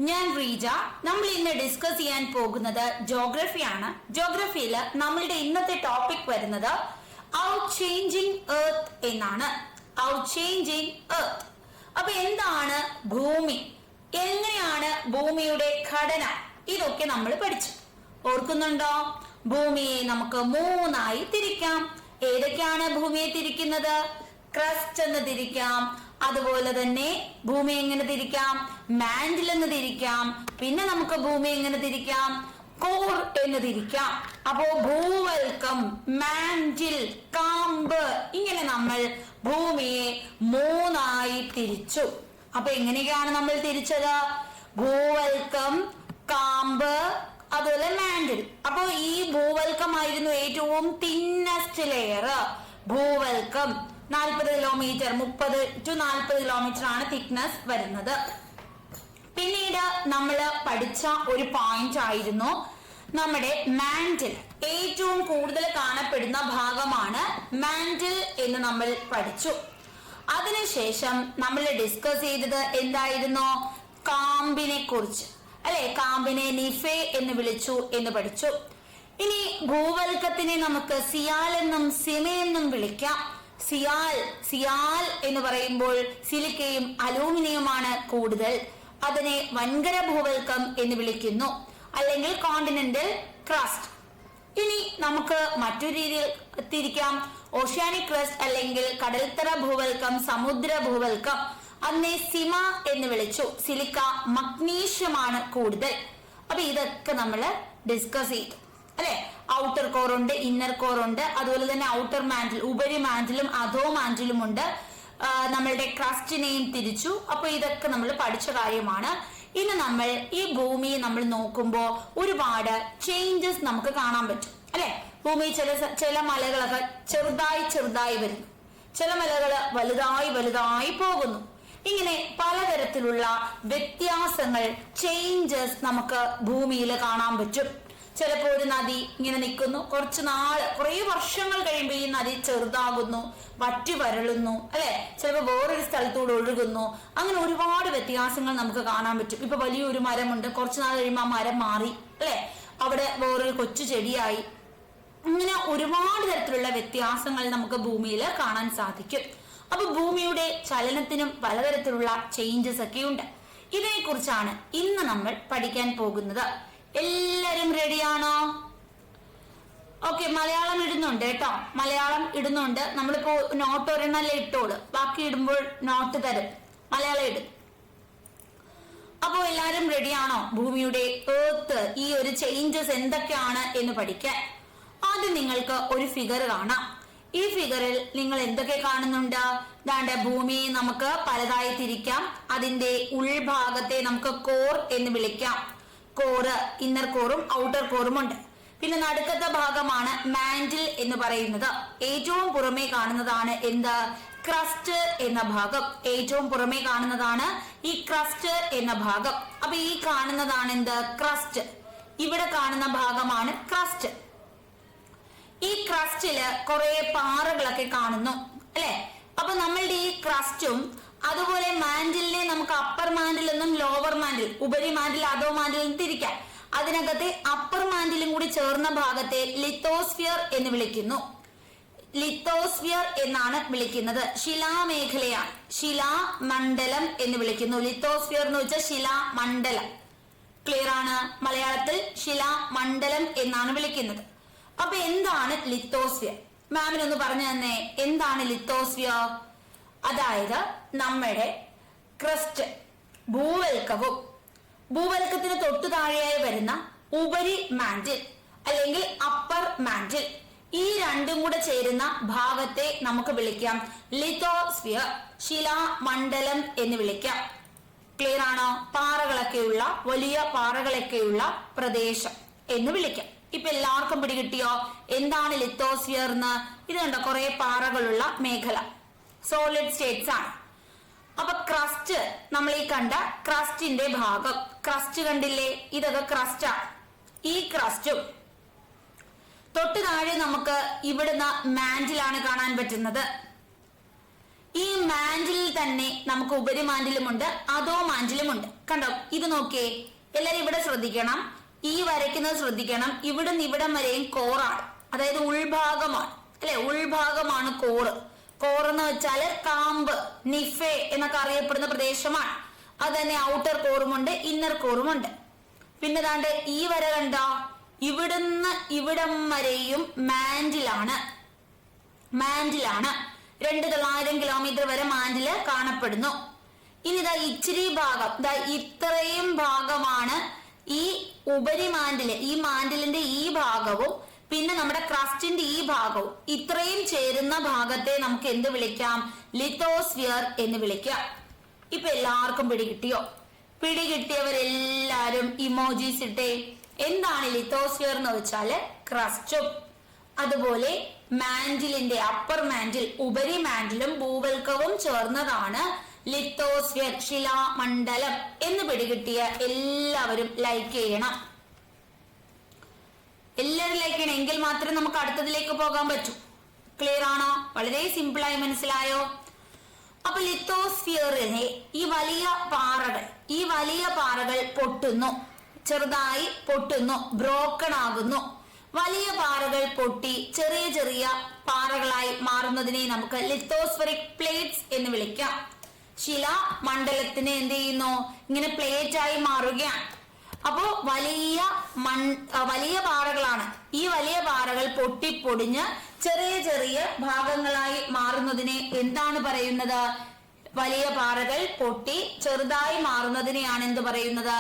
ഞാൻ റീജ. നമ്മൾ ഇന്ന് ഡിസ്കസ് ചെയ്യാൻ പോകുന്നത് ജോഗ്രഫിയാണ്. ജോഗ്രഫിയിൽ നമ്മളുടെ ഇന്നത്തെ ടോപ്പിക് വരുന്നത് ഔട്ട് ചേഞ്ചിങ് എർത്ത് എന്നാണ്. Out changing earth. അപ്പൊ എന്താണ് ഭൂമി, എങ്ങനെയാണ് ഭൂമിയുടെ ഘടന, ഇതൊക്കെ നമ്മൾ പഠിച്ചു. ഓർക്കുന്നുണ്ടോ? ഭൂമിയെ നമുക്ക് മൂന്നായി തിരിക്കാം. ഏതൊക്കെയാണ് ഭൂമിയെ തിരിക്കുന്നത്? ക്രസ്റ്റ് എന്ന് തിരിക്കാം. അതുപോലെ തന്നെ ഭൂമി എങ്ങനെ തിരിക്കാം? മാന്റിൽ എന്ന് തിരിക്കാം. പിന്നെ നമുക്ക് ഭൂമി എങ്ങനെ തിരിക്കാം? കോർ എന്ന് തിരിക്കാം. അപ്പോ ഭൂവൽക്കം, മാന്റിൽ, കാമ്പ്, ഇങ്ങനെ നമ്മൾ ഭൂമിയെ മൂന്നായി തിരിച്ചു. അപ്പൊ എങ്ങനെയൊക്കെയാണ് നമ്മൾ തിരിച്ചത്? ഭൂവൽക്കം, കാമ്പ്, അതുപോലെ മാന്റിൽ. അപ്പോ ഈ ഭൂവൽക്കമായിരുന്നു ഏറ്റവും തിന്നസ്റ്റ് ലെയർ. ഭൂവൽക്കം 40 കിലോമീറ്റർ, 30 to 40 കിലോമീറ്റർ ആണ് തിക്നെസ് വരുന്നത്. പിന്നീട് നമ്മൾ പഠിച്ച ഒരു പോയിന്റ് ആയിരുന്നു നമ്മുടെ മാന്റിൽ. ഏറ്റവും കൂടുതൽ കാണപ്പെടുന്ന ഭാഗമാണ് മാന്റിൽ എന്ന് നമ്മൾ പഠിച്ചു. അതിനുശേഷം നമ്മൾ ഡിസ്കസ് ചെയ്തത് എന്തായിരുന്നു? കാമ്പിനെ കുറിച്ച്, അല്ലെ? കാമ്പിനെ നിഫെ എന്ന് വിളിച്ചു എന്ന് പഠിച്ചു. ഇനി ഭൂവൽക്കത്തിനെ നമുക്ക് സിയാൽ എന്നും സിമ എന്നും വിളിക്കാം. സിയാൽ എന്ന് പറയുമ്പോൾ സിലിക്കയും അലൂമിനിയമാണ് കൂടുതൽ. അതിനെ വൻകര ഭൂവൽക്കം എന്ന് വിളിക്കുന്നു, അല്ലെങ്കിൽ കോണ്ടിനെന്റൽ ക്രസ്റ്റ്. ഇനി നമുക്ക് മറ്റൊരു രീതിയിൽ തിരിക്കാം. ഓഷ്യാനിക് ക്രസ്റ്റ് അല്ലെങ്കിൽ കടൽത്തറ ഭൂവൽക്കം, സമുദ്ര ഭൂവൽക്കം, അതിനെ സിമ എന്ന് വിളിച്ചു. സിലിക്ക, മഗ്നീഷ്യമാണ് കൂടുതൽ. അപ്പൊ ഇതൊക്കെ നമ്മൾ ഡിസ്കസ് ചെയ്തു, അല്ലെ? ഔട്ടർ കോർ ഉണ്ട്, ഇന്നർ കോർ ഉണ്ട്, അതുപോലെ തന്നെ ഔട്ടർ മാന്റിൽ, ഉപരി മാന്റിലും അധോ മാന്റിലും ഉണ്ട്. നമ്മളുടെ ക്രസ്റ്റിനെയും തിരിച്ചു. അപ്പൊ ഇതൊക്കെ നമ്മൾ പഠിച്ച കാര്യമാണ്. ഇനി നമ്മൾ ഈ ഭൂമിയെ നമ്മൾ നോക്കുമ്പോൾ ഒരുപാട് ചേഞ്ചസ് നമുക്ക് കാണാൻ പറ്റും, അല്ലെ? ഭൂമി ചില മലകളൊക്കെ ചെറുതായി വരുന്നു, ചില മലകൾ വലുതായി പോകുന്നു. ഇങ്ങനെ പലതരത്തിലുള്ള വ്യത്യാസങ്ങൾ, ചേഞ്ചസ് നമുക്ക് ഭൂമിയിൽ കാണാൻ പറ്റും. ചിലപ്പോൾ ഒരു നദി ഇങ്ങനെ നിൽക്കുന്നു, കുറെ വർഷങ്ങൾ കഴിയുമ്പോൾ ഈ നദി ചെറുതാകുന്നു, വറ്റി വരളുന്നു, അല്ലെ? ചിലപ്പോൾ വേറൊരു സ്ഥലത്തൂടെ ഒഴുകുന്നു. അങ്ങനെ ഒരുപാട് വ്യത്യാസങ്ങൾ നമുക്ക് കാണാൻ പറ്റും. ഇപ്പൊ വലിയൊരു മരമുണ്ട്, കുറച്ചു നാൾ കഴിയുമ്പോൾ ആ മരം മാറി, അല്ലെ? അവിടെ വേറൊരു കൊച്ചു ചെടിയായി. ഇങ്ങനെ ഒരുപാട് തരത്തിലുള്ള വ്യത്യാസങ്ങൾ നമുക്ക് ഭൂമിയിൽ കാണാൻ സാധിക്കും. അപ്പൊ ഭൂമിയുടെ ചലനത്തിനും പലതരത്തിലുള്ള ചേഞ്ചസ് ഒക്കെ ഉണ്ട്. ഇതിനെ കുറിച്ചാണ് ഇന്ന് നമ്മൾ പഠിക്കാൻ പോകുന്നത്. എല്ലാരും റെഡിയാണോ? ഓക്കെ, മലയാളം ഇടുന്നുണ്ട് കേട്ടോ, മലയാളം ഇടുന്നുണ്ട്. നമ്മളിപ്പോ നോട്ട് ഒരെണ്ണല്ലേ ഇട്ടോളൂ, ബാക്കി ഇടുമ്പോൾ നോട്ട് തരും, മലയാളം ഇടും. അപ്പോ എല്ലാരും റെഡിയാണോ? ഭൂമിയുടെ എർത്ത്, ഈ ഒരു ചേഞ്ചസ് എന്തൊക്കെയാണ് എന്ന് പഠിക്കാൻ. ആദ്യം നിങ്ങൾക്ക് ഒരു ഫിഗർ കാണാം. ഈ ഫിഗറിൽ നിങ്ങൾ എന്തൊക്കെ കാണുന്നുണ്ട്? ദാണ്ടെ ഭൂമിയെ നമുക്ക് പലതായി തിരിക്കാം. അതിന്റെ ഉൾഭാഗത്തെ നമുക്ക് കോർ എന്ന് വിളിക്കാം. കോറ്, ഇന്നർ കോറും ഔട്ടർ കോറും ഉണ്ട്. പിന്നെ നടുക്കത്തെ ഭാഗമാണ് മാന്റിൽ എന്ന് പറയുന്നത്. ഏറ്റവും പുറമേ കാണുന്നതാണ് എന്ത്? ക്രസ്റ്റ് എന്ന ഭാഗം. ഏറ്റവും പുറമേ കാണുന്നതാണ് ഈ ക്രസ്റ്റ് എന്ന ഭാഗം. അപ്പൊ ഈ കാണുന്നതാണ് എന്ത്? ക്രസ്റ്റ്. ഇവിടെ കാണുന്ന ഭാഗമാണ് ക്രസ്റ്റ്. ഈ ക്രസ്റ്റില് കുറെ പാറകളൊക്കെ കാണുന്നു, അല്ലെ? അപ്പൊ നമ്മളുടെ ഈ ക്രസ്റ്റും അതുപോലെ മാന്റിലിനെ നമുക്ക് അപ്പർ മാന്റിൽ എന്നും ലോവർ മാന്റിൽ, ഉപരി മാന്റിൽ, അധോ മാന്റിൽ എന്നും തിരിക്കാം. അതിനകത്തെ അപ്പർ മാന്റിലും കൂടി ചേർന്ന ഭാഗത്തെ ലിത്തോസ്ഫിയർ എന്ന് വിളിക്കുന്നു. ലിത്തോസ്ഫിയർ എന്നാണ് വിളിക്കുന്നത്. ശിലാമേഖലയാണ്, ശിലാമണ്ഡലം എന്ന് വിളിക്കുന്നു. ലിത്തോസ്ഫിയർ എന്ന് വെച്ചാൽ ശിലാമണ്ഡലം. ക്ലിയർ ആണ്? മലയാളത്തിൽ ശിലാമണ്ഡലം എന്നാണ് വിളിക്കുന്നത്. അപ്പൊ എന്താണ് ലിത്തോസ്ഫിയർ? മാമിനൊന്ന് പറഞ്ഞു തന്നെ, എന്താണ് ലിത്തോസ്ഫിയർ? അതായത് നമ്മുടെ ക്രസ്റ്റ്, ഭൂവൽക്കവും ഭൂവൽക്കത്തിന് തൊട്ടു താഴെയായി വരുന്ന ഉപരി മാന്റിൽ അല്ലെങ്കിൽ അപ്പർ മാന്റിൽ, ഈ രണ്ടും കൂടെ ചേരുന്ന ഭാഗത്തെ നമുക്ക് വിളിക്കാം ലിത്തോസ്ഫിയർ, ശിലാമണ്ഡലം എന്ന് വിളിക്കാം. ക്ലിയർ ആണോ? പാറകളൊക്കെയുള്ള, വലിയ പാറകളൊക്കെയുള്ള പ്രദേശം എന്ന് വിളിക്കാം. ഇപ്പൊ എല്ലാവർക്കും പിടികിട്ടിയോ എന്താണ് ലിത്തോസ്ഫിയർ എന്ന്? ഇത് കണ്ടോ, കുറെ പാറകളുള്ള മേഖല, സോളിഡ് സ്റ്റേറ്റ്സ് ആണ്. അപ്പൊ ക്രസ്റ്റ്, നമ്മൾ ഈ കണ്ട ക്രസ്റ്റിന്റെ ഭാഗം, ക്രസ്റ്റ് കണ്ടില്ലേ? ഇതൊക്കെ ക്രസ്റ്റാണ്. ഈ ക്രസ്റ്റും തൊട്ട് താഴെ നമുക്ക് ഇവിടുന്ന് മാന്റിലാണ് കാണാൻ പറ്റുന്നത്. ഈ മാന്റിൽ തന്നെ നമുക്ക് ഉപരിമാൻഡിലുമുണ്ട് അധോ മാൻഡിലുമുണ്ട്. കണ്ടോ, ഇത് നോക്കിയേ, എല്ലാരും ഇവിടെ ശ്രദ്ധിക്കണം, ഈ വരയ്ക്കുന്നത് ശ്രദ്ധിക്കണം. ഇവിടുന്ന് ഇവിടം വരെയും കോറാണ്, അതായത് ഉൾഭാഗമാണ് അല്ലെ, ഉൾഭാഗമാണ് കോറ്. കോറെന്ന് വെച്ചാല് കാമ്പ്, നിഫെ എന്നൊക്കെ അറിയപ്പെടുന്ന പ്രദേശമാണ്. അത് തന്നെ ഔട്ടർ കോറുമുണ്ട് ഇന്നർ കോറുമുണ്ട്. പിന്നെ ദാണ്ട് ഈ വര കണ്ടോ, ഇവിടുന്ന് ഇവിടം വരെയും മാൻഡിലാണ്. 2,900 കിലോമീറ്റർ വരെ മാൻഡില് കാണപ്പെടുന്നു. ഇനി ഇതാ ഇച്ചിരി ഭാഗം, ഇത്രയും ഭാഗമാണ് ഈ ഉപരിമാൻഡില്, ഈ മാൻഡിലിന്റെ ഈ ഭാഗവും പിന്നെ നമ്മുടെ ക്രസ്റ്റിന്റെ ഈ ഭാഗവും, ഇത്രയും ചേരുന്ന ഭാഗത്തെ നമുക്ക് എന്ത് വിളിക്കാം? ലിത്തോസ്ഫിയർ എന്ന് വിളിക്കാം. ഇപ്പൊ എല്ലാവർക്കും പിടികിട്ടിയോ? പിടികിട്ടിയവരെല്ലാരും ഇമോജീസ് ഇട്ടേ. എന്താണ് ലിത്തോസ്ഫിയർ എന്ന് വെച്ചാല് ക്രസ്റ്റും അതുപോലെ മാൻഡിലിന്റെ അപ്പർ മാൻഡിൽ, ഉപരി മാൻഡിലും ഭൂവൽക്കവും ചേർന്നതാണ് ലിത്തോസ്ഫിയർ, ശിലാമണ്ഡലം എന്ന് പിടികിട്ടിയ എല്ലാവരും ലൈക്ക് ചെയ്യണം. എല്ലാവരും ലൈക്ക് ചെയ്യണം, എങ്കിൽ മാത്രമേ നമുക്ക് അടുത്തതിലേക്ക് പോകാൻ പറ്റൂ. ക്ലിയർ ആണോ? വളരെ സിമ്പിൾ ആയി മനസ്സിലായോ? അപ്പൊ ലിത്തോസ്ഫിയറിനെ ഈ വലിയ പാറകൾ പൊട്ടുന്നു, ചെറുതായി പൊട്ടുന്നു, ബ്രോക്കൺ ആകുന്നു. വലിയ പാറകൾ പൊട്ടി ചെറിയ ചെറിയ പാറകളായി മാറുന്നതിനെ നമുക്ക് ലിത്തോസ്ഫെറിക് പ്ലേറ്റ്സ് എന്ന് വിളിക്കാം. ശിലാമണ്ഡലത്തിന് എന്ത് ചെയ്യുന്നു? ഇങ്ങനെ പ്ലേറ്റ് ആയി മാറുകയാണ്. അപ്പോ വലിയ പാറകളാണ്. ഈ വലിയ പാറകൾ പൊട്ടിപ്പൊടിഞ്ഞ് ചെറിയ ചെറിയ ഭാഗങ്ങളായി മാറുന്നതിനെ എന്താണ് പറയുന്നത്? വലിയ പാറകൾ പൊട്ടി ചെറുതായി മാറുന്നതിനെയാണ് എന്ത് പറയുന്നത്?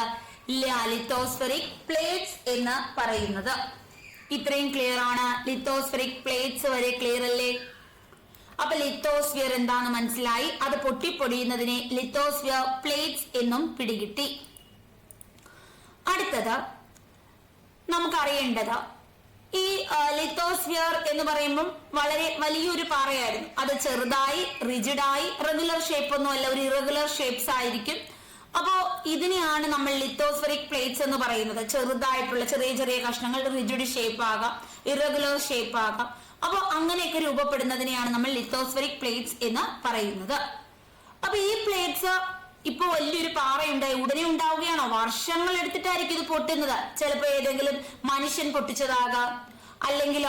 ലിത്തോസ്ഫെറിക് പ്ലേറ്റ്സ് എന്ന് പറയുന്നത്. ഇത്രയും ക്ലിയർ ആണ്? ലിത്തോസ്ഫെറിക് പ്ലേറ്റ്സ് വരെ ക്ലിയർ അല്ലേ? അപ്പൊ ലിത്തോസ്ഫിയർ എന്താന്ന് മനസ്സിലായി. അത് പൊട്ടിപ്പൊടിയുന്നതിനെ ലിത്തോസ്ഫിയർ പ്ലേറ്റ്സ് എന്നും പിടികിട്ടി. അടുത്തത് നമുക്കറിയേണ്ടത്, ഈ ലിത്തോസ്ഫിയർ എന്ന് പറയുമ്പോൾ വളരെ വലിയൊരു പാറയായിരുന്നു. അത് ചെറുതായി, റിജിഡായി, റെഗുലർ ഷേപ്പ് ഒന്നും അല്ല, ഒരു ഇറഗുലർ ഷേപ്സ് ആയിരിക്കും. അപ്പോ ഇതിനെയാണ് നമ്മൾ ലിത്തോസ്ഫെറിക് പ്ലേറ്റ്സ് എന്ന് പറയുന്നത്. ചെറുതായിട്ടുള്ള ചെറിയ ചെറിയ കഷ്ണങ്ങൾ, റിജിഡ് ഷേപ്പ് ആകാം, ഇറഗുലർ ഷേപ്പ് ആകാം. അപ്പൊ അങ്ങനെയൊക്കെ രൂപപ്പെടുന്നതിനെയാണ് നമ്മൾ ലിത്തോസ്ഫെറിക് പ്ലേറ്റ്സ് എന്ന് പറയുന്നത്. അപ്പൊ ഈ പ്ലേറ്റ്സ് ഇപ്പൊ വലിയൊരു പാറയുണ്ടായി ഉടനെ ഉണ്ടാവുകയാണോ? വർഷങ്ങൾ എടുത്തിട്ടായിരിക്കും ഇത് പൊട്ടുന്നത്. ചിലപ്പോ ഏതെങ്കിലും മനുഷ്യൻ പൊട്ടിച്ചതാകാം, അല്ലെങ്കിൽ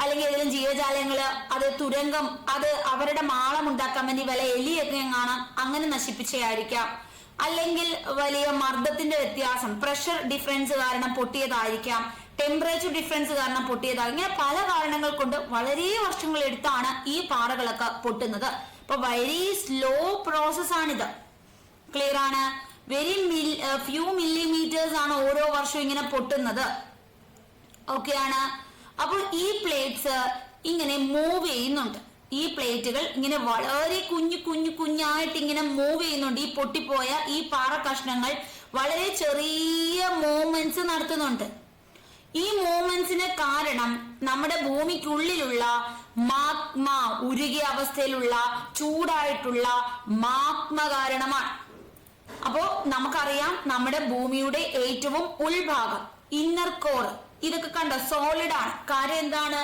ഏതെങ്കിലും ജീവജാലങ്ങള് അത് തുരങ്കം, അത് അവരുടെ മാളം ഉണ്ടാക്കാൻ വേണ്ടി വല്ല എലിയൊക്കെ കാണാം, അങ്ങനെ നശിപ്പിച്ചതായിരിക്കാം. അല്ലെങ്കിൽ വലിയ മർദ്ദത്തിന്റെ വ്യത്യാസം, പ്രഷർ ഡിഫറൻസ് കാരണം പൊട്ടിയതായിരിക്കാം, ടെമ്പറേച്ചർ ഡിഫറൻസ് കാരണം പൊട്ടിയതായിരിക്കും. ഇങ്ങനെ പല കാരണങ്ങൾ കൊണ്ട് വളരെ വർഷങ്ങൾ എടുത്താണ് ഈ പാറകളൊക്കെ പൊട്ടുന്നത്. അപ്പൊ വെരി സ്ലോ പ്രോസസ് ആണിത്. ക്ലിയർ ആണ്? വെരി ഫ്യൂ മില്ലിമീറ്റേഴ്സ് ആണ് ഓരോ വർഷവും ഇങ്ങനെ പൊട്ടുന്നത്. ഓക്കെ ആണ്? അപ്പോൾ ഈ പ്ലേറ്റ്സ് ഇങ്ങനെ മൂവ് ചെയ്യുന്നുണ്ട്. ഈ പ്ലേറ്റുകൾ ഇങ്ങനെ വളരെ കുഞ്ഞായിട്ട് ഇങ്ങനെ മൂവ് ചെയ്യുന്നുണ്ട്. ഈ പൊട്ടിപ്പോയ ഈ പാറ കഷ്ണങ്ങൾ വളരെ ചെറിയ മൂവ്മെന്റ്സ് നടത്തുന്നുണ്ട്. ഈ മൂവ്മെന്റ്സിന് കാരണം നമ്മുടെ ഭൂമിക്കുള്ളിലുള്ള മാഗ്മ, ഉരുകിയ അവസ്ഥയിലുള്ള ചൂടായിട്ടുള്ള മാഗ്മ കാരണമാണ്. അപ്പോ നമുക്കറിയാം, നമ്മുടെ ഭൂമിയുടെ ഏറ്റവും ഉൾഭാഗം ഇന്നർ കോർ, ഇതൊക്കെ കണ്ടോ സോളിഡ് ആണ്. കാര്യം എന്താണ്?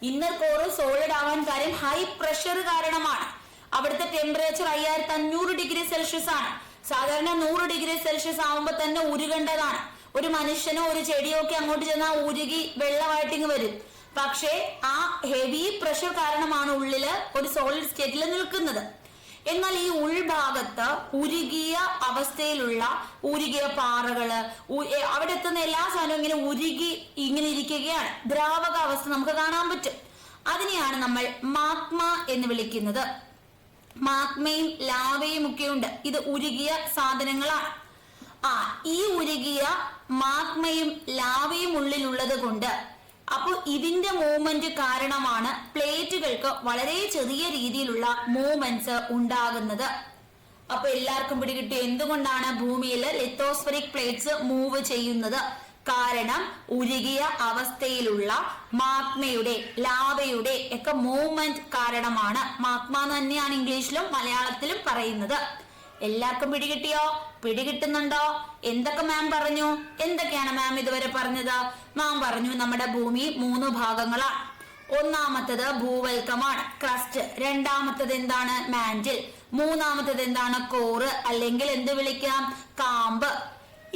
ഇന്നർ കോർ സോളിഡ് ആവാൻ കാര്യം ഹൈ പ്രഷർ കാരണമാണ്. അവിടുത്തെ ടെമ്പറേച്ചർ 5500 ഡിഗ്രി സെൽഷ്യസ് ആണ്. സാധാരണ 100 ഡിഗ്രി സെൽഷ്യസ് ആവുമ്പോ തന്നെ ഉരുകേണ്ടതാണ്. ഒരു മനുഷ്യനോ ഒരു ചെടിയോ ഒക്കെ അങ്ങോട്ട് ചെന്നാൽ ഉരുകി വെള്ളമായിട്ടിങ് വരും. പക്ഷേ ആ ഹെവി പ്രഷർ കാരണമാണ് ഉള്ളില് ഒരു സോളിഡ് സ്റ്റേറ്റിൽ നിൽക്കുന്നത്. എന്നാൽ ഈ ഉൾഭാഗത്ത് ഉരുകിയ അവസ്ഥയിലുള്ള ഉരുകിയ പാറകള്, അവിടെ എത്തുന്ന എല്ലാ സാധനവും ഇങ്ങനെ ഉരുകി ഇങ്ങനെ ഇരിക്കുകയാണ്. ദ്രാവക അവസ്ഥ നമുക്ക് കാണാൻ പറ്റും. അതിനെയാണ് നമ്മൾ മാഗ്മ എന്ന് വിളിക്കുന്നത്. മാഗ്മയും ലാവയും ഒക്കെ ഉണ്ട്. ഇത് ഉരുകിയ സാധനങ്ങളാണ്. ഈ ഉരുകിയ മാഗ്മയും ലാവയും ഉള്ളിലുള്ളത് കൊണ്ട് അപ്പോൾ ഇതിന്റെ മൂവ്മെന്റ് കാരണമാണ് പ്ലേറ്റുകൾക്ക് വളരെ ചെറിയ രീതിയിലുള്ള മൂവ്മെന്റ്സ് ഉണ്ടാകുന്നത്. അപ്പൊ എല്ലാവർക്കും പിടികിട്ടി എന്തുകൊണ്ടാണ് ഭൂമിയിൽ ലിത്തോസ്ഫെറിക് പ്ലേറ്റ്സ് മൂവ് ചെയ്യുന്നത്? കാരണം ഉരുകിയ അവസ്ഥയിലുള്ള മാഗ്മയുടെ, ലാവയുടെ ഒക്കെ മൂവ്മെന്റ് കാരണമാണ്. മാഗ്മ തന്നെയാണ് ഇംഗ്ലീഷിലും മലയാളത്തിലും പറയുന്നത്. എല്ലാവർക്കും പിടികിട്ടിയോ? പിടികിട്ടുന്നുണ്ടോ? എന്തൊക്കെ മാം പറഞ്ഞു? എന്തൊക്കെയാണ് മാം ഇതുവരെ പറഞ്ഞത്? മാം പറഞ്ഞു നമ്മുടെ ഭൂമി 3 ഭാഗങ്ങളാണ്. ഒന്നാമത്തത് ഭൂവൽക്കമാണ്, ക്രസ്റ്റ്. രണ്ടാമത്തത് എന്താണ്? മാന്റിൽ. മൂന്നാമത്തത് എന്താണ്? കോറ്, അല്ലെങ്കിൽ എന്ത് വിളിക്കാം? കാമ്പ്.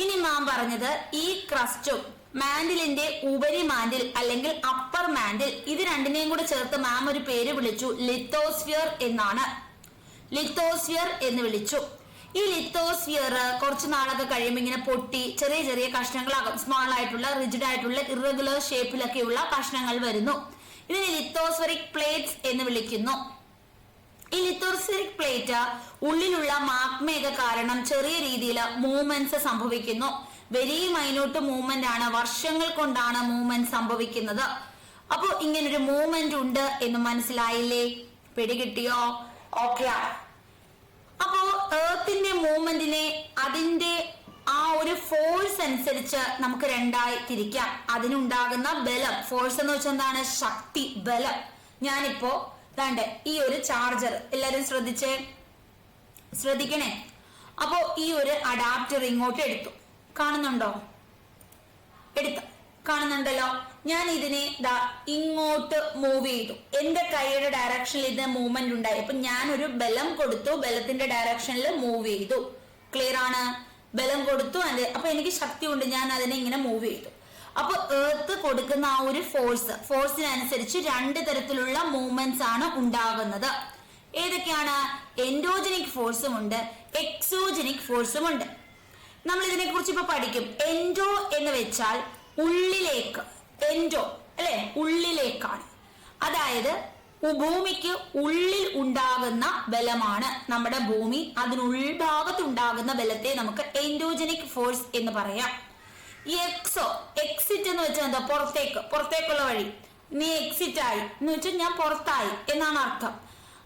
ഇനി നാം പറഞ്ഞത് ഈ ക്രസ്റ്റും മാൻഡിലിന്റെ ഉപരി മാൻഡിൽ അല്ലെങ്കിൽ അപ്പർ മാൻഡിൽ, ഇത് രണ്ടിനെയും കൂടെ ചേർത്ത് മാം ഒരു പേര് വിളിച്ചു, ലിത്തോസ്ഫിയർ എന്നാണ്. ലിത്തോസ്ഫിയർ എന്ന് വിളിച്ചു. ഈ ലിത്തോസ്ഫിയർ കുറച്ച് നാളൊക്കെ കഴിയുമ്പോൾ ഇങ്ങനെ പൊട്ടി ചെറിയ ചെറിയ കഷ്ണങ്ങളാകും. സ്മോൾ ആയിട്ടുള്ള, റിജിഡ് ആയിട്ടുള്ള, ഇറഗുലർ ഷേപ്പിലൊക്കെയുള്ള കഷ്ണങ്ങൾ വരുന്നു. ഇതിനെ ലിത്തോസ്ഫെറിക് പ്ലേറ്റ്സ് എന്ന് വിളിക്കുന്നു. ഈ ലിത്തോസ്ഫെറിക് പ്ലേറ്റ് ഉള്ളിലുള്ള മാഗ്മയൊക്കെ കാരണം ചെറിയ രീതിയിൽ മൂവ്മെന്റ്സ് സംഭവിക്കുന്നു. വെരി മൈന്യൂട്ട് മൂവ്മെന്റ് ആണ്, വർഷങ്ങൾ കൊണ്ടാണ് മൂവ്മെന്റ് സംഭവിക്കുന്നത്. അപ്പൊ ഇങ്ങനൊരു മൂവ്മെന്റ് ഉണ്ട് എന്ന് മനസ്സിലായില്ലേ? പിടികിട്ടിയോ? ഓക്കെ. അപ്പോ എർത്തിന്റെ മൂവ്മെന്റിനെ അതിന്റെ ആ ഒരു ഫോഴ്സ് അനുസരിച്ച് നമുക്ക് രണ്ടായി തിരിക്കാം. അതിനുണ്ടാകുന്ന ബലം, ഫോഴ്സ് എന്ന് വെച്ചാൽ എന്താണ്? ശക്തി, ബലം. ഞാനിപ്പോ ദാണ്ടെ ഈ ഒരു ചാർജർ, എല്ലാരും ശ്രദ്ധിക്കണേ. അപ്പോ ഈ ഒരു അഡാപ്റ്റർ ഇങ്ങോട്ട് എടുത്തു, കാണുന്നുണ്ടോ? കാണുന്നുണ്ടല്ലോ. ഞാൻ ഇതിനെ ഇങ്ങോട്ട് മൂവ് ചെയ്തു. എന്റെ കൈയുടെ ഡയറക്ഷനിൽ ഇതിന് മൂവ്മെന്റ് ഉണ്ടായി. അപ്പൊ ഞാൻ ഒരു ബലം കൊടുത്തു, ബലത്തിന്റെ ഡയറക്ഷനിൽ മൂവ് ചെയ്തു. ക്ലിയർ ആണ്? ബലം കൊടുത്തു, അപ്പൊ എനിക്ക് ശക്തി ഉണ്ട്, ഞാൻ അതിനെ ഇങ്ങനെ മൂവ് ചെയ്തു. അപ്പൊ എർത്ത് കൊടുക്കുന്ന ആ ഒരു ഫോഴ്സിനനുസരിച്ച് രണ്ട് തരത്തിലുള്ള മൂവ്മെന്റ്സ് ആണ് ഉണ്ടാകുന്നത്. ഏതൊക്കെയാണ്? എൻഡോജനിക് ഫോഴ്സും ഉണ്ട്, എക്സോജനിക് ഫോഴ്സും ഉണ്ട്. നമ്മൾ ഇതിനെ കുറിച്ച് ഇപ്പൊ പഠിക്കും. എൻഡോ എന്ന് വെച്ചാൽ ഉള്ളിലേക്ക്, എൻഡോ അല്ലെ, ഉള്ളിലേക്കാണ്. അതായത് ഭൂമിക്ക് ഉള്ളിൽ ഉണ്ടാകുന്ന ബലമാണ് നമ്മുടെ ഭൂമി. അതിനുൾഭാഗത്ത് ഉണ്ടാകുന്ന ബലത്തെ നമുക്ക് എൻഡോജനിക് ഫോഴ്സ് എന്ന് പറയാം. എക്സിറ്റ് എന്ന് വെച്ചാൽ എന്താ? പുറത്തേക്കുള്ള വഴി. നീ എക്സിറ്റ് ആയി എന്ന് വെച്ചാൽ ഞാൻ പുറത്തായി എന്നാണ് അർത്ഥം.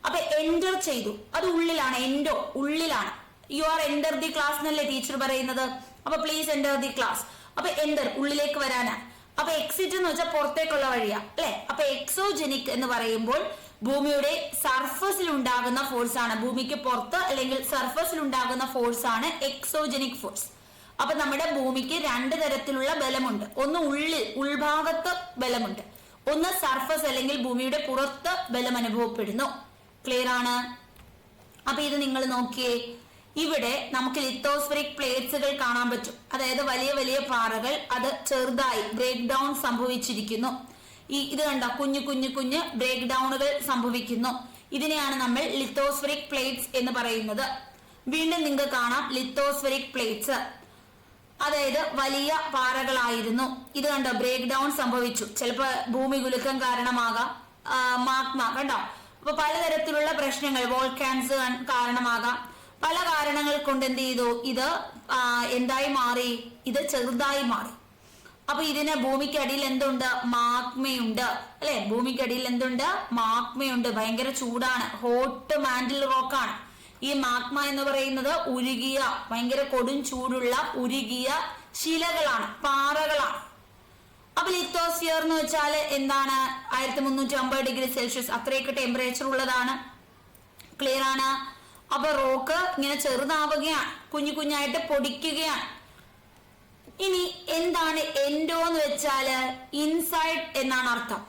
അപ്പൊ എൻറ്റർ ചെയ്തു, അത് ഉള്ളിലാണ്. എൻഡോ ഉള്ളിലാണ്. You are enter the class എന്നല്ലേ ടീച്ചർ പറയുന്നത്. അപ്പൊ പ്ലീസ് എൻറ്റർ ദി ക്ലാസ്. അപ്പൊ എൻറ്റർ ഉള്ളിലേക്ക് വരാനാ. അപ്പൊ എക്സിറ്റ് എന്ന് വെച്ചാൽ പുറത്തേക്കുള്ള വഴിയാ അല്ലെ. അപ്പൊ എക്സോജനിക് എന്ന് പറയുമ്പോൾ ഭൂമിയുടെ സർഫസിൽ ഉണ്ടാകുന്ന ഫോഴ്സ് ആണ്. ഭൂമിക്ക് പുറത്ത് അല്ലെങ്കിൽ സർഫസിൽ ഉണ്ടാകുന്ന ഫോഴ്സ് ആണ് എക്സോജനിക് ഫോഴ്സ്. അപ്പൊ നമ്മുടെ ഭൂമിക്ക് രണ്ട് തരത്തിലുള്ള ബലമുണ്ട്. ഒന്ന് ഉൾഭാഗത്ത് ബലമുണ്ട്, ഒന്ന് സർഫസ് അല്ലെങ്കിൽ ഭൂമിയുടെ പുറത്ത് ബലം അനുഭവപ്പെടുന്നു. ക്ലിയർ ആണ്? അപ്പൊ ഇത് നിങ്ങൾ നോക്കിയേ. ഇവിടെ നമുക്ക് ലിത്തോസ്ഫെറിക് പ്ലേറ്റ്സുകൾ കാണാൻ പറ്റും. അതായത് വലിയ വലിയ പാറകൾ അത് ചെറുതായി ബ്രേക്ക് ഡൗൺ സംഭവിച്ചിരിക്കുന്നു. ഇത് കണ്ട കുഞ്ഞു ബ്രേക്ക് ഡൗണുകൾ സംഭവിക്കുന്നു. ഇതിനെയാണ് നമ്മൾ ലിത്തോസ്ഫെറിക് പ്ലേറ്റ്സ് എന്ന് പറയുന്നത്. വീണ്ടും നിങ്ങൾക്ക് കാണാം ലിത്തോസ്ഫെറിക് പ്ലേറ്റ്സ്, അതായത് വലിയ പാറകളായിരുന്നു. ഇത് കണ്ടോ ബ്രേക്ക് ഡൗൺ സംഭവിച്ചു. ചിലപ്പോ ഭൂമി കുലുക്കം കാരണമാകാം, മാഗ്മ കണ്ടോ. അപ്പൊ പലതരത്തിലുള്ള പ്രശ്നങ്ങൾ, വോൾക്കാൻസ് കാരണമാകാം. പല കാരണങ്ങൾ കൊണ്ട് എന്ത് ചെയ്തു? ഇത് എന്തായി മാറി? ഇത് ചെറുതായി മാറി. അപ്പൊ ഇതിന് ഭൂമിക്കടിയിൽ എന്തുണ്ട്? മാഗ്മയുണ്ട് അല്ലെ. ഭൂമിക്കടിയിൽ എന്തുണ്ട്? മാഗ്മയുണ്ട്. ഭയങ്കര ചൂടാണ്, ഹോട്ട് മാന്റിൽ റോക്കാണ്. ഈ മാഗ്മ എന്ന് പറയുന്നത് ഉരുകിയ, ഭയങ്കര കൊടും ചൂടുള്ള ഉരുകിയ ശിലകളാണ്, പാറകളാണ്. അപ്പൊ ലിത്തോസ്ഫിയർ എന്ന് വെച്ചാൽ എന്താണ്? 1350°C അത്രയൊക്കെ ടെമ്പറേച്ചർ ഉള്ളതാണ്. ക്ലിയർ ആണ്? അപ്പൊ റോക്ക് ഇങ്ങനെ ചെറുതാവുകയാണ്, കുഞ്ഞായിട്ട് പൊടിക്കുകയാണ്. ഇനി എന്താണ് എൻഡോ എന്ന് വെച്ചാല്? ഇൻസൈഡ് എന്നാണ് അർത്ഥം.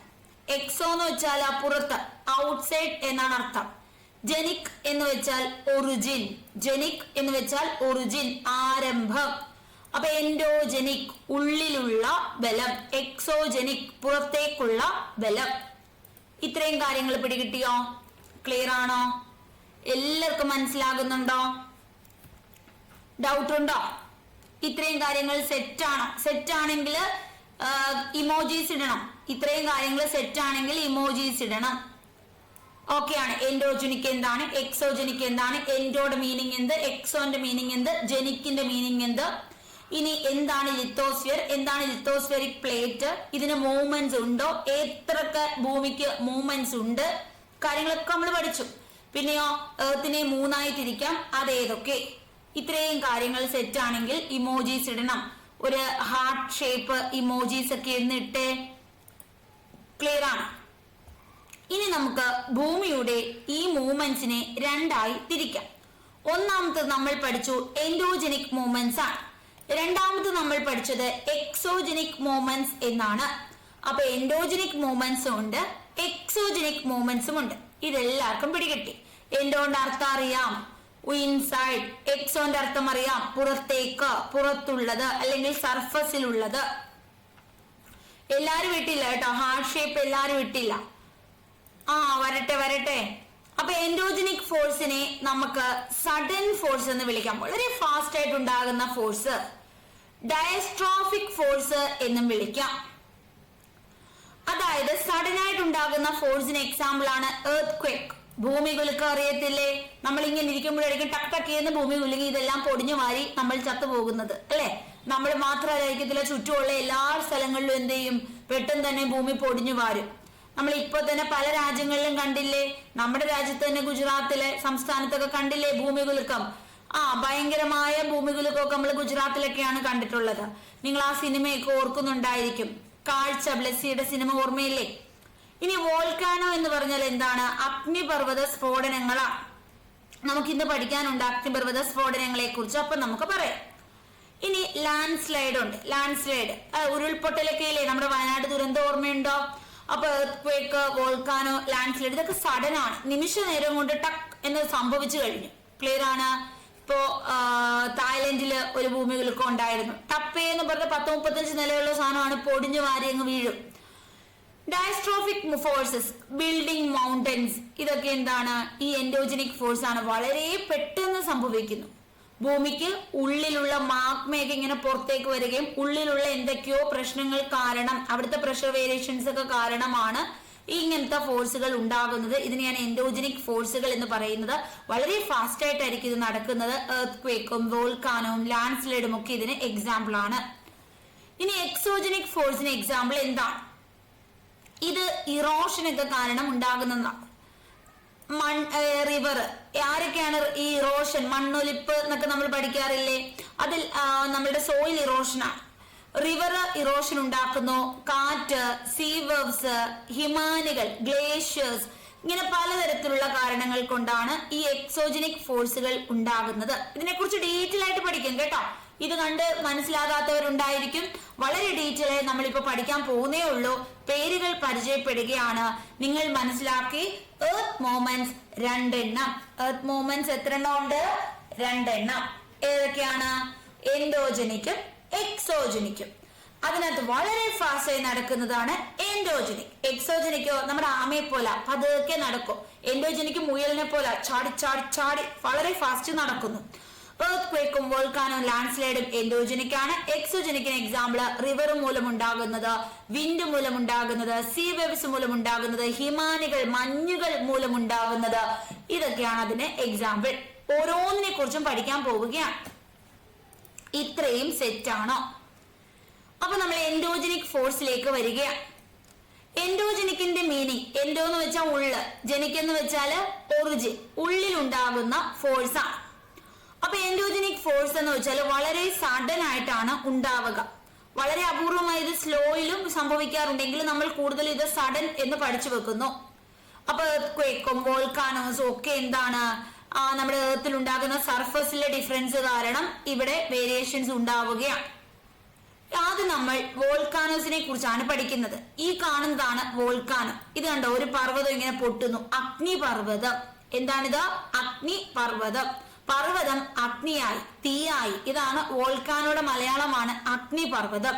എക്സോ എന്ന് വെച്ചാൽ പുറത്ത്, ഔട്ട്സൈഡ് എന്നാണ് അർത്ഥം. ജനിക് എന്ന് വെച്ചാൽ ഒറിജിൻ. ജനിക് എന്ന് വെച്ചാൽ ഒറിജിൻ, ആരംഭം. അപ്പൊ എൻഡോജനിക് ഉള്ളിലുള്ള ബലം, എക്സോജനിക് പുറത്തേക്കുള്ള ബലം. ഇത്രയും കാര്യങ്ങൾ പിടികിട്ടിയോ? ക്ലിയർ ആണോ? എല്ലാവർക്കും മനസ്സിലാകുന്നുണ്ടോ? ഡൗട്ട് ഉണ്ടോ? ഇത്രയും കാര്യങ്ങൾ സെറ്റ് ആണെങ്കിൽ ഇമോജീസ് ഇടണം. ഇത്രയും കാര്യങ്ങൾ സെറ്റ് ആണെങ്കിൽ ഇമോജീസ് ഇടണം. ഓക്കെ ആണ്. എൻഡോജനിക് എന്താണ്? എക്സോജനിക് എന്താണ്? എൻഡോയുടെ മീനിങ് എന്ത്? എക്സോന്റെ മീനിങ് എന്ത്? ജനിക്കിന്റെ മീനിങ് എന്ത്? ഇനി എന്താണ് ലിത്തോസ്ഫിയർ? എന്താണ് ലിത്തോസ്ഫെറിക് പ്ലേറ്റ്? ഇതിന് മൂവ്മെന്റ്സ് ഉണ്ടോ? എത്രയൊക്കെ ഭൂമിക്ക് മൂവ്മെന്റ്സ് ഉണ്ട്? കാര്യങ്ങളൊക്കെ നമ്മൾ പഠിച്ചു. പിന്നെയോ എർത്തിനെ മൂന്നായി തിരിക്കാം, അതേതൊക്കെ? ഇത്രയും കാര്യങ്ങൾ സെറ്റ് ആണെങ്കിൽ ഇമോജീസ് ഇടണം. ഒരു ഹാർട്ട് ഷേപ്പ് ഇമോജീസ് ഒക്കെ എന്നിട്ടേ. ക്ലിയർ ആണ്? ഇനി നമുക്ക് ഭൂമിയുടെ ഈ മൂവ്മെന്റ്സിനെ രണ്ടായി തിരിക്കാം. ഒന്നാമത്തത് നമ്മൾ പഠിച്ചു എൻഡോജനിക് മൂവ്മെന്റ്സ് ആണ്. രണ്ടാമത് നമ്മൾ പഠിച്ചത് എക്സോജനിക് മൂവ്മെന്റ്സ് എന്നാണ്. അപ്പൊ എൻഡോജനിക് മൂവ്മെന്റ്സും ഉണ്ട്, എക്സോജനിക് മൂവ്മെന്റ്സും ഉണ്ട്. ഇതെല്ലാവർക്കും പിടികിട്ടി. എന്തുകൊണ്ട് അർത്ഥം അറിയാം? ഇൻസൈഡ്. എക്സോന്റെ അർത്ഥം അറിയാം, പുറത്തേക്ക്, പുറത്തുള്ളത് അല്ലെങ്കിൽ സർഫസിലുള്ളത്. എല്ലാരും വിട്ടില്ല കേട്ടോ, ഹാർട്ട് ഷേപ്പ് എല്ലാരും വിട്ടില്ല. വരട്ടെ. അപ്പൊ എൻഡോജനിക് ഫോഴ്സിനെ നമുക്ക് സഡൻ ഫോഴ്സ് എന്ന് വിളിക്കാം. വളരെ ഫാസ്റ്റ് ആയിട്ട് ഉണ്ടാകുന്ന ഫോഴ്സ് ഡയസ്ട്രോഫിക് ഫോഴ്സ് എന്നും വിളിക്കാം. അതായത് സഡൻ ആയിട്ട് ഉണ്ടാകുന്ന ഫോഴ്സിന് എക്സാമ്പിൾ ആണ് എർത്ത് ക്വേക്ക്. ഭൂമി കുലുക്കം അറിയത്തില്ലേ? നമ്മൾ ഇങ്ങനെ ഇരിക്കുമ്പോഴായിരിക്കും ടക്ക് ടക്ക് ചെയ്യുന്ന ഭൂമി കുലുങ്ങി ഇതെല്ലാം പൊടിഞ്ഞു മാറി നമ്മൾ ചത്തുപോകുന്നത് അല്ലെ? നമ്മൾ മാത്രമായിരിക്കത്തില്ല, ചുറ്റുമുള്ള എല്ലാ സ്ഥലങ്ങളിലും എന്ത് ചെയ്യും? പെട്ടെന്ന് തന്നെ ഭൂമി പൊടിഞ്ഞു മാറും. നമ്മൾ ഇപ്പൊ തന്നെ പല രാജ്യങ്ങളിലും കണ്ടില്ലേ? നമ്മുടെ രാജ്യത്ത് തന്നെ ഗുജറാത്തിലെ സംസ്ഥാനത്തൊക്കെ കണ്ടില്ലേ ഭൂമി കുലുക്കം? ഭയങ്കരമായ ഭൂമി കുലുക്കമൊക്കെ നമ്മൾ ഗുജറാത്തിലൊക്കെയാണ് കണ്ടിട്ടുള്ളത്. നിങ്ങൾ ആ സിനിമയൊക്കെ ഓർക്കുന്നുണ്ടായിരിക്കും, കാഴ്ച, ബ്ലെസ്സിയുടെ സിനിമ ഓർമ്മയില്ലേ? ഇനി വോൾക്കാനോ എന്ന് പറഞ്ഞാൽ എന്താണ്? അഗ്നിപർവ്വത സ്ഫോടനങ്ങളാണ്. നമുക്കിന്ന് പഠിക്കാനുണ്ട് അഗ്നിപർവ്വത സ്ഫോടനങ്ങളെ കുറിച്ച്. അപ്പൊ നമുക്ക് പറയാം. ഇനി ലാൻഡ് സ്ലൈഡ് ഉണ്ട്. ലാൻഡ് സ്ലൈഡ് ഉരുൾപൊട്ടലൊക്കെ ഇല്ലേ? നമ്മുടെ വയനാട് ദുരന്തം ഓർമ്മയുണ്ടോ? അപ്പൊ earth quake, volcano, land slide ഇതൊക്കെ സഡൻ ആണ്. നിമിഷ നേരം കൊണ്ട് ടക്ക് എന്ന് സംഭവിച്ചു കഴിഞ്ഞു. ക്ലിയർ ആണ്? ഇപ്പോ തായ്ലൻഡില് ഒരു ഭൂമി കുലുക്കം ഉണ്ടായിരുന്നു. ടപ്പേ എന്ന് പറഞ്ഞ 10-35 നിലയുള്ള സാധനമാണ്, പൊടിഞ്ഞു വാരി അങ്ങ് വീഴും. ഡയസ്ട്രോഫിക് ഫോഴ്സസ്, ബിൽഡിംഗ് മൗണ്ടൻസ്, ഇതൊക്കെ എന്താണ്? ഈ എൻഡോജനിക് ഫോഴ്സ് ആണ്. വളരെ പെട്ടെന്ന് സംഭവിക്കുന്നു. ഭൂമിക്ക് ഉള്ളിലുള്ള മാഗ്മയൊക്കെ ഇങ്ങനെ പുറത്തേക്ക് വരികയും ഉള്ളിലുള്ള എന്തൊക്കെയോ പ്രശ്നങ്ങൾ കാരണം, അവിടുത്തെ പ്രഷർ വേരിയേഷൻസ് ഒക്കെ കാരണമാണ് ഇങ്ങനത്തെ ഫോഴ്സുകൾ ഉണ്ടാകുന്നത്. ഇതിനെയാണ് എൻഡോജനിക് ഫോഴ്സുകൾ എന്ന് പറയുന്നത്. വളരെ ഫാസ്റ്റ് ആയിട്ടായിരിക്കും ഇത് നടക്കുന്നത്. എർത്ത് ക്വേക്കും വോൾക്കാനോവും ലാൻഡ് സ്ലൈഡും ഒക്കെ ഇതിന് എക്സാമ്പിൾ ആണ്. ഇനി എക്സോജനിക് ഫോഴ്സിന് എക്സാമ്പിൾ എന്താണ്? ഇത് ഇറോഷനൊക്കെ കാരണം ഉണ്ടാകുന്നതാണ്. റിവർ, ആരൊക്കെയാണ് ഈ ഇറോഷൻ, മണ്ണൊലിപ്പ് എന്നൊക്കെ നമ്മൾ പഠിക്കാറില്ലേ? അതിൽ നമ്മളുടെ സോയിൽ ഇറോഷനാണ്. റിവർ ഇറോഷൻ ഉണ്ടാക്കുന്നു. കാറ്റ്, സീ വേവ്സ്, ഹിമാനികൾ, ഗ്ലേഷ്യേഴ്സ്, ഇങ്ങനെ പലതരത്തിലുള്ള കാരണങ്ങൾ കൊണ്ടാണ് ഈ എക്സോജനിക് ഫോഴ്സുകൾ ഉണ്ടാകുന്നത്. ഇതിനെക്കുറിച്ച് ഡീറ്റെയിൽ ആയിട്ട് പഠിക്കും കേട്ടോ. ഇത് കണ്ട് മനസ്സിലാകാത്തവരുണ്ടായിരിക്കും. വളരെ ഡീറ്റെയിൽ ആയി നമ്മളിപ്പോ പഠിക്കാൻ പോകുന്നേ ഉള്ളൂ. പേരുകൾ പരിചയപ്പെടുകയാണ്. നിങ്ങൾ മനസ്സിലാക്കി. എർത്ത് മൂവ്മെന്റ്സ് 2 എണ്ണം. എർത്ത് മൂവ്മെന്റ്സ് എത്ര എണ്ണം ഉണ്ട്? 2 എണ്ണം. ഏതൊക്കെയാണ്? എൻഡോജനിക്കും എക്സോജനിക്കും. അതിനകത്ത് വളരെ ഫാസ്റ്റ് ആയി നടക്കുന്നതാണ് എൻഡോജനിക്. എക്സോജനിക്കോ നമ്മുടെ ആമയെ പോലെ പതുക്കെ നടക്കും. എൻഡോജനിക്ക് മുയലിനെ പോലെ ചാടി ചാടി ചാടി വളരെ ഫാസ്റ്റ് നടക്കുന്നു. എർത്ത് ക്വേക്കും വോൾക്കാനോ ലാൻഡ് സ്ലൈഡും എൻഡോജനിക് ആണ്. എക്സോജനിക്കിന് എക്സാമ്പിൾ റിവർ മൂലമുണ്ടാകുന്നത്, വിൻഡ് മൂലമുണ്ടാകുന്നത്, സീ വേവ്സ് മൂലമുണ്ടാകുന്നത്, ഹിമാനികൾ, മഞ്ഞുകൾ മൂലമുണ്ടാകുന്നത്, ഇതൊക്കെയാണ് അതിന് എക്സാമ്പിൾ. ഓരോന്നിനെ കുറിച്ചും പഠിക്കാൻ പോവുകയാണ്. ഇത്രയും സെറ്റ് ആണോ? അപ്പൊ നമ്മൾ എൻഡോജനിക് ഫോഴ്സിലേക്ക് വരികയാണ്. എൻഡോജനിക്കിന്റെ മീനിങ്, എൻഡോ എന്ന് വെച്ചാൽ ഉള്ള്, ജനിക് എന്ന് വെച്ചാല് ഒറിജിൻ, ഉള്ളിലുണ്ടാകുന്ന ഫോഴ്സ് ആണ്. അപ്പൊ എൻഡോജനിക് ഫോഴ്സ് എന്ന് വെച്ചാൽ വളരെ സഡൻ ആയിട്ടാണ് ഉണ്ടാവുക. വളരെ അപൂർവമായി ഇത് സ്ലോയിലും സംഭവിക്കാറുണ്ടെങ്കിൽ നമ്മൾ കൂടുതൽ ഇത് സഡൻ എന്ന് പഠിച്ചു വെക്കുന്നു. അപ്പൊ എർത്ത് ക്വേക്കും വോൾക്കാനോസും ഒക്കെ എന്താണ്? നമ്മുടെ എർത്തിൽ ഉണ്ടാകുന്ന സർഫസിലെ ഡിഫറൻസ് കാരണം ഇവിടെ വേരിയേഷൻസ് ഉണ്ടാവുകയാണ്. ആദ്യം നമ്മൾ വോൾക്കാനോസിനെ കുറിച്ചാണ് പഠിക്കുന്നത്. ഈ കാണുന്നതാണ് വോൾക്കാനോ. ഇത് കണ്ടോ, ഒരു പർവ്വതം ഇങ്ങനെ പൊട്ടുന്നു. അഗ്നിപർവ്വതം. എന്താണിത്? അഗ്നിപർവ്വതം. പർവ്വതം അഗ്നിയായി, തീയായി. ഇതാണ് വോൾക്കാനോയുടെ മലയാളമാണ് അഗ്നിപർവ്വതം,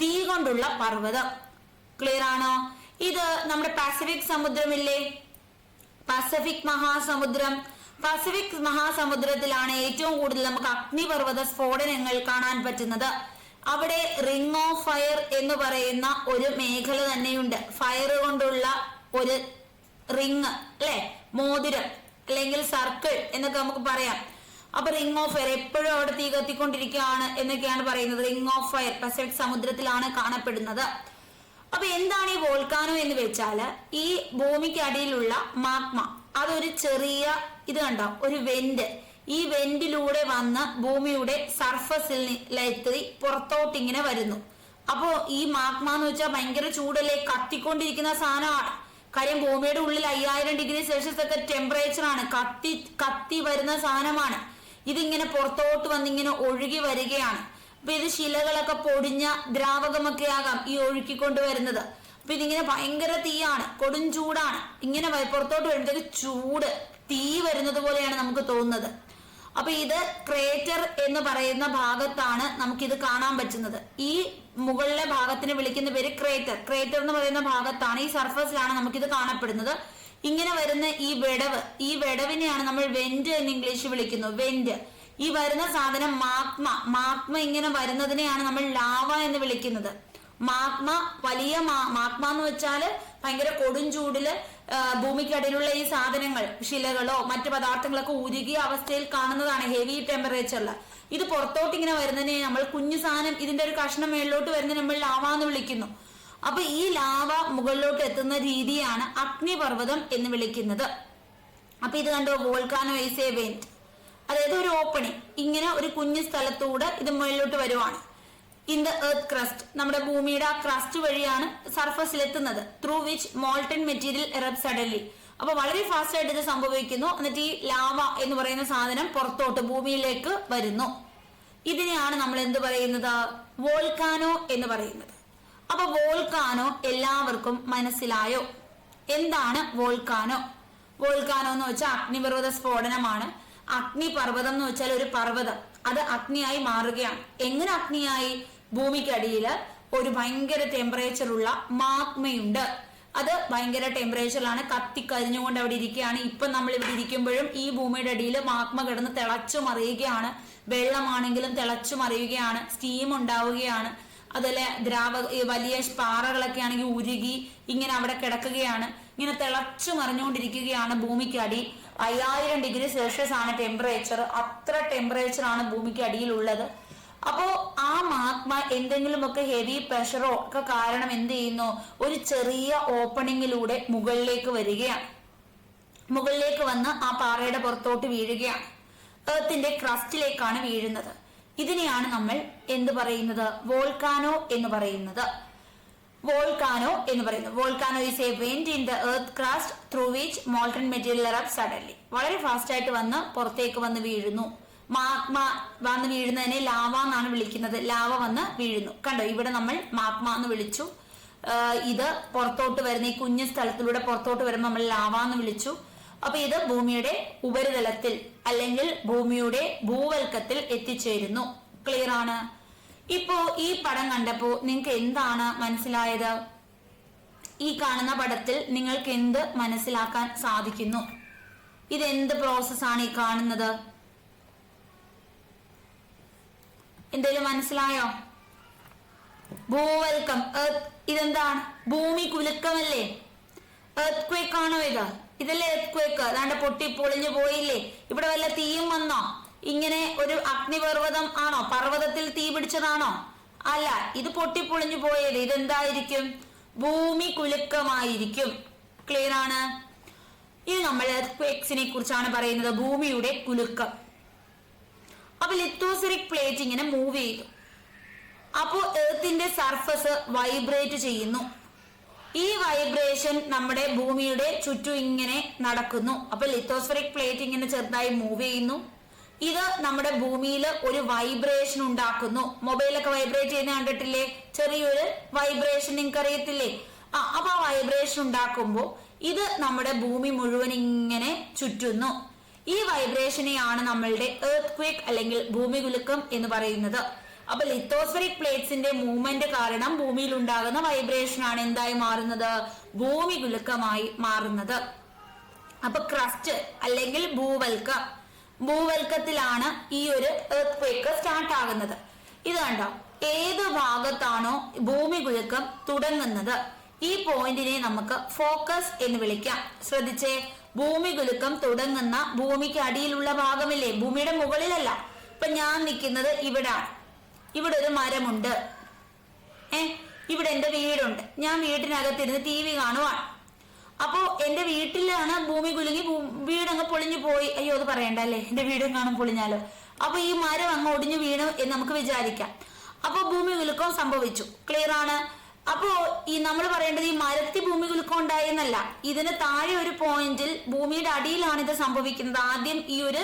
തീ കൊണ്ടുള്ള പർവ്വതം. ക്ലിയർ ആണോ? ഇത് നമ്മുടെ പസഫിക് സമുദ്രമില്ലേ? പസഫിക് മഹാസമുദ്രം. പസഫിക് മഹാസമുദ്രത്തിലാണ് ഏറ്റവും കൂടുതൽ നമുക്ക് അഗ്നിപർവ്വത സ്ഫോടനങ്ങൾ കാണാൻ പറ്റുന്നത്. അവിടെ റിംഗ് ഓഫ് ഫയർ എന്ന് പറയുന്ന ഒരു മേഖല തന്നെയുണ്ട്. ഫയർ കൊണ്ടുള്ള ഒരു റിങ് അല്ലെ, മോതിരം അല്ലെങ്കിൽ സർക്കിൾ എന്നൊക്കെ നമുക്ക് പറയാം. അപ്പൊ റിംഗ് ഓഫ് ഫയർ എപ്പോഴും അവിടെ തീ കത്തിക്കൊണ്ടിരിക്കുകയാണ് എന്നൊക്കെയാണ് പറയുന്നത്. റിംഗ് ഓഫ് ഫയർ പസഫിക് സമുദ്രത്തിലാണ് കാണപ്പെടുന്നത്. അപ്പൊ എന്താണ് ഈ വോൾക്കാനോ എന്ന് വെച്ചാല്, ഈ ഭൂമിക്ക് അടിയിലുള്ള മാഗ്മ, അതൊരു ചെറിയ ഇത് കണ്ടോ, ഒരു വെന്റ്. ഈ വെന്റിലൂടെ വന്ന് ഭൂമിയുടെ സർഫസിലെത്തി പുറത്തോട്ട് ഇങ്ങനെ വരുന്നു. അപ്പോ ഈ മാഗ്മ എന്ന് വെച്ചാൽ ഭയങ്കര ചൂടല്ലേ, കത്തിക്കൊണ്ടിരിക്കുന്ന സാധനമാണ്. കാര്യം ഭൂമിയുടെ ഉള്ളിൽ 5000 ഡിഗ്രി സെൽഷ്യസ് ഒക്കെ ടെമ്പറേച്ചർ ആണ്. കത്തി വരുന്ന സാധനമാണ്. ഇതിങ്ങനെ പുറത്തോട്ട് വന്നിങ്ങനെ ഒഴുകി വരികയാണ്. അപ്പൊ ഇത് ശിലകളൊക്കെ പൊടിഞ്ഞ ദ്രാവകമൊക്കെ ആകാം ഈ ഒഴുക്കിക്കൊണ്ട് വരുന്നത്. അപ്പൊ ഇതിങ്ങനെ ഭയങ്കര തീയാണ്, കൊടും ചൂടാണ്. ഇങ്ങനെ പുറത്തോട്ട് വരുമ്പോഴത്തേക്ക് ചൂട് തീ വരുന്നത് പോലെയാണ് നമുക്ക് തോന്നുന്നത്. അപ്പൊ ഇത് ക്രേറ്റർ എന്ന് പറയുന്ന ഭാഗത്താണ് നമുക്കിത് കാണാൻ പറ്റുന്നത്. ഈ മുകളിലെ ഭാഗത്തിന് വിളിക്കുന്ന പേര് ക്രേറ്റർ. ക്രേറ്റർ എന്ന് പറയുന്ന ഭാഗത്താണ്, ഈ സർഫസിലാണ് നമുക്കിത് കാണപ്പെടുന്നത്. ഇങ്ങനെ വരുന്ന ഈ വിടവിനെയാണ് നമ്മൾ വെന്റ് എന്ന് ഇംഗ്ലീഷ് വിളിക്കുന്നു. വെന്റ്. ഈ വരുന്ന സാധനം മാഗ്മ ഇങ്ങനെ വരുന്നതിനെയാണ് നമ്മൾ ലാവ എന്ന് വിളിക്കുന്നത്. വലിയ മാഗ്മ എന്ന് വെച്ചാല് ഭയങ്കര കൊടും ചൂടില് ഭൂമിക്കടിയിലുള്ള ഈ സാധനങ്ങൾ, ശിലകളോ മറ്റു പദാർത്ഥങ്ങളൊക്കെ ഉരുകിയ അവസ്ഥയിൽ കാണുന്നതാണ് ഹെവി ടെമ്പറേച്ചറിൽ. ഇത് പുറത്തോട്ട് ഇങ്ങനെ വരുന്നതിനെ നമ്മൾ കുഞ്ഞു സാധനം, ഇതിന്റെ ഒരു കഷ്ണം മേളിലോട്ട് വരുന്നതിനെ നമ്മൾ ലാവ എന്ന് വിളിക്കുന്നു. അപ്പൊ ഈ ലാവ മുകളിലോട്ട് എത്തുന്ന രീതിയാണ് അഗ്നിപർവ്വതം എന്ന് വിളിക്കുന്നത്. അപ്പൊ ഇത് കണ്ടോ, വോൾക്കാനോ ഈസ് എ വെന്റ്, അതായത് ഒരു ഓപ്പണിങ്. ഇങ്ങനെ ഒരു കുഞ്ഞു സ്ഥലത്തൂടെ ഇത് മുകളിലോട്ട് വരുവാണ്. ഇൻ ദ എർത്ത് ക്രസ്റ്റ്, നമ്മുടെ ഭൂമിയുടെ ആ ക്രസ്റ്റ് വഴിയാണ് സർഫസിൽ എത്തുന്നത്. Through which molten material erupt suddenly. അപ്പൊ വളരെ ഫാസ്റ്റ് ആയിട്ട് ഇത് സംഭവിക്കുന്നു. എന്നിട്ട് ഈ ലാവ എന്ന് പറയുന്ന സാധനം പുറത്തോട്ട് ഭൂമിയിലേക്ക് വരുന്നു. ഇതിനെയാണ് നമ്മൾ എന്ത് പറയുന്നത്, വോൾക്കാനോ എന്ന് പറയുന്നത്. അപ്പൊ വോൾക്കാനോ എല്ലാവർക്കും മനസ്സിലായോ? എന്താണ് വോൾക്കാനോ? വോൾക്കാനോ എന്ന് വെച്ചാൽ അഗ്നിപർവ്വത സ്ഫോടനമാണ്. അഗ്നിപർവ്വതം എന്ന് വെച്ചാൽ ഒരു പർവ്വതം, അത് അഗ്നിയായി മാറുകയാണ്. എങ്ങനെ അഗ്നിയായി? ഭൂമിക്കടിയില് ഒരു ഭയങ്കര ടെമ്പറേച്ചറുള്ള മാഗ്മയുണ്ട്. അത് ഭയങ്കര ടെമ്പറേച്ചറിലാണ്, കത്തിക്കരിഞ്ഞുകൊണ്ട് അവിടെ ഇരിക്കുകയാണ്. ഇപ്പൊ നമ്മൾ ഇവിടെ ഇരിക്കുമ്പോഴും ഈ ഭൂമിയുടെ അടിയിൽ മാഗ്മ കിടന്ന് തിളച്ചു മറിയുകയാണ്. വെള്ളമാണെങ്കിലും തിളച്ചു മറിയുകയാണ്, സ്റ്റീം ഉണ്ടാവുകയാണ്. അതുപോലെ വലിയ പാറകളൊക്കെ ആണെങ്കിൽ ഉരുകി ഇങ്ങനെ അവിടെ കിടക്കുകയാണ്. ഇങ്ങനെ തിളച്ചു മറിഞ്ഞുകൊണ്ടിരിക്കുകയാണ് ഭൂമിക്കടി. 5000 ഡിഗ്രി സെൽഷ്യസ് ആണ് ടെമ്പറേച്ചർ. അത്ര ടെമ്പറേച്ചർ ആണ് ഭൂമിക്ക് അടിയിലുള്ളത്. അപ്പോ ആ മാഗ്മ എന്തെങ്കിലുമൊക്കെ ഹെവി പ്രഷറോ ഒക്കെ കാരണം എന്ത് ചെയ്യുന്നു, ഒരു ചെറിയ ഓപ്പണിങ്ങിലൂടെ മുകളിലേക്ക് വരികയാണ്. മുകളിലേക്ക് വന്ന് ആ പാറയുടെ പുറത്തോട്ട് വീഴുകയാണ്. എർത്തിന്റെ ക്രസ്റ്റിലേക്കാണ് വീഴുന്നത്. ഇതിനെയാണ് നമ്മൾ എന്ത് പറയുന്നത്, വോൾക്കാനോ എന്ന് പറയുന്നത്. വോൾക്കാനോ എന്ന് പറയുന്നത്, volcano is a vent in the earth crust through which molten material erupt suddenly. വളരെ ഫാസ്റ്റ് ആയിട്ട് വന്ന് പുറത്തേക്ക് വന്ന് വീഴുന്നു. മാഗ്മ വന്ന് വീഴുന്നതിനെ ലാവ എന്നാണ് വിളിക്കുന്നത്. ലാവ വന്ന് വീഴുന്നു. കണ്ടോ, ഇവിടെ നമ്മൾ മാഗ്മ എന്ന് വിളിച്ചു. ഇത് പുറത്തോട്ട് വരുന്ന ഈ കുഞ്ഞു സ്ഥലത്തിലൂടെ പുറത്തോട്ട് വരുമ്പോൾ നമ്മൾ ലാവ എന്ന് വിളിച്ചു. അപ്പൊ ഇത് ഭൂമിയുടെ ഉപരിതലത്തിൽ അല്ലെങ്കിൽ ഭൂമിയുടെ ഭൂവൽക്കത്തിൽ എത്തിച്ചേരുന്നു. ക്ലിയർ ആണ്? ഇപ്പോ ഈ പടം കണ്ടപ്പോ നിങ്ങൾക്ക് എന്താണ് മനസ്സിലായത്? ഈ കാണുന്ന പടത്തിൽ നിങ്ങൾക്ക് എന്ത് മനസ്സിലാക്കാൻ സാധിക്കുന്നു? ഇതെന്ത് പ്രോസസ്സാണ് ഈ കാണുന്നത്? എന്തേലും മനസ്സിലായോ? ഭൂവൽക്കം, ഇതെന്താണ്? ഭൂമി കുലുക്കമല്ലേ? എർത്ത് ക്വേക്ക് ആണോ ഇത്? ഇതല്ലേ എർത്ത് ക്വേക്ക്? അതാണ്ട് പൊട്ടി പൊളിഞ്ഞു പോയില്ലേ? ഇവിടെ വല്ല തീയും വന്നോ? ഇങ്ങനെ ഒരു അഗ്നിപർവ്വതം ആണോ? പർവ്വതത്തിൽ തീ പിടിച്ചതാണോ? അല്ല, ഇത് പൊട്ടിപ്പൊളിഞ്ഞു പോയത്. ഇതെന്തായിരിക്കും? ഭൂമി കുലുക്കമായിരിക്കും. ക്ലിയർ ആണ്? ഇത് നമ്മൾ എർത്ത് ക്വേക്സിനെ കുറിച്ചാണ് പറയുന്നത്, ഭൂമിയുടെ കുലുക്കം. അപ്പൊ ലിത്തോസ്ഫെറിക് പ്ലേറ്റ് ഇങ്ങനെ മൂവ് ചെയ്തു. അപ്പോ എർത്തിന്റെ സർഫസ് വൈബ്രേറ്റ് ചെയ്യുന്നു. ഈ വൈബ്രേഷൻ നമ്മുടെ ഭൂമിയുടെ ചുറ്റും ഇങ്ങനെ നടക്കുന്നു. അപ്പൊ ലിത്തോസ്ഫെറിക് പ്ലേറ്റ് ഇങ്ങനെ ചെറുതായി മൂവ് ചെയ്യുന്നു. ഇത് നമ്മുടെ ഭൂമിയിൽ ഒരു വൈബ്രേഷൻ ഉണ്ടാക്കുന്നു. മൊബൈലൊക്കെ വൈബ്രേറ്റ് ചെയ്യുന്ന കണ്ടിട്ടില്ലേ? ചെറിയൊരു വൈബ്രേഷൻ നിങ്ങൾക്ക് അറിയത്തില്ലേ? അപ്പൊ ആ വൈബ്രേഷൻ ഉണ്ടാക്കുമ്പോൾ ഇത് നമ്മുടെ ഭൂമി മുഴുവൻ ഇങ്ങനെ ചുറ്റുന്നു. ഈ വൈബ്രേഷനെയാണ് നമ്മളുടെ എർത്ത് ക്വേക്ക് അല്ലെങ്കിൽ ഭൂമി കുലുക്കം എന്ന് പറയുന്നത്. അപ്പൊ ലിത്തോസ്ഫെറിക് പ്ലേറ്റ്സിന്റെ മൂവ്മെന്റ് കാരണം ഭൂമിയിൽ ഉണ്ടാകുന്ന വൈബ്രേഷൻ ആണ് എന്തായി മാറുന്നത്? ഭൂമി കുലുക്കമായി മാറുന്നത്. അപ്പൊ ക്രസ്റ്റ് അല്ലെങ്കിൽ ഭൂവൽക്കത്തിലാണ് ഈ ഒരു എർത്ത് ക്വേക്ക് സ്റ്റാർട്ട് ആകുന്നത്. ഇത് കണ്ടോ, ഏത് ഭാഗത്താണോ ഭൂമി കുലുക്കം തുടങ്ങുന്നത് ഈ പോയിന്റിനെ നമുക്ക് ഫോക്കസ് എന്ന് വിളിക്കാം. ശ്രദ്ധിച്ചേ, ഭൂമി കുലുക്കം തുടങ്ങുന്ന ഭൂമിക്ക് അടിയിലുള്ള ഭാഗമില്ലേ, ഭൂമിയുടെ മുകളിലല്ല. ഇപ്പൊ ഞാൻ നിൽക്കുന്നത് ഇവിടാണ്. ഇവിടെ ഒരു മരമുണ്ട്. ഇവിടെ എന്റെ വീടുണ്ട്. ഞാൻ വീട്ടിനകത്തിരുന്ന് TV കാണുവാണ്. അപ്പോ എന്റെ വീട്ടിലാണ് ഭൂമി കുലുങ്ങി വീടങ്ങ് പൊളിഞ്ഞു പോയി. അയ്യോ, അത് പറയണ്ട അല്ലേ, എന്റെ വീടും കാണും പൊളിഞ്ഞാലോ. അപ്പൊ ഈ മരം അങ്ങ് ഒടിഞ്ഞു വീണു എന്ന് നമുക്ക് വിചാരിക്കാം. അപ്പൊ ഭൂമി കുലുക്കം സംഭവിച്ചു. ക്ലിയർ ആണ്? അപ്പോ ഈ നമ്മൾ പറയേണ്ടത് ഈ മരത്തിൽ ഭൂമി കുലുക്കം ഉണ്ടായെന്നല്ല, ഇതിന് താഴെ ഒരു പോയിന്റിൽ ഭൂമിയുടെ അടിയിലാണ് ഇത് സംഭവിക്കുന്നത്. ആദ്യം ഈ ഒരു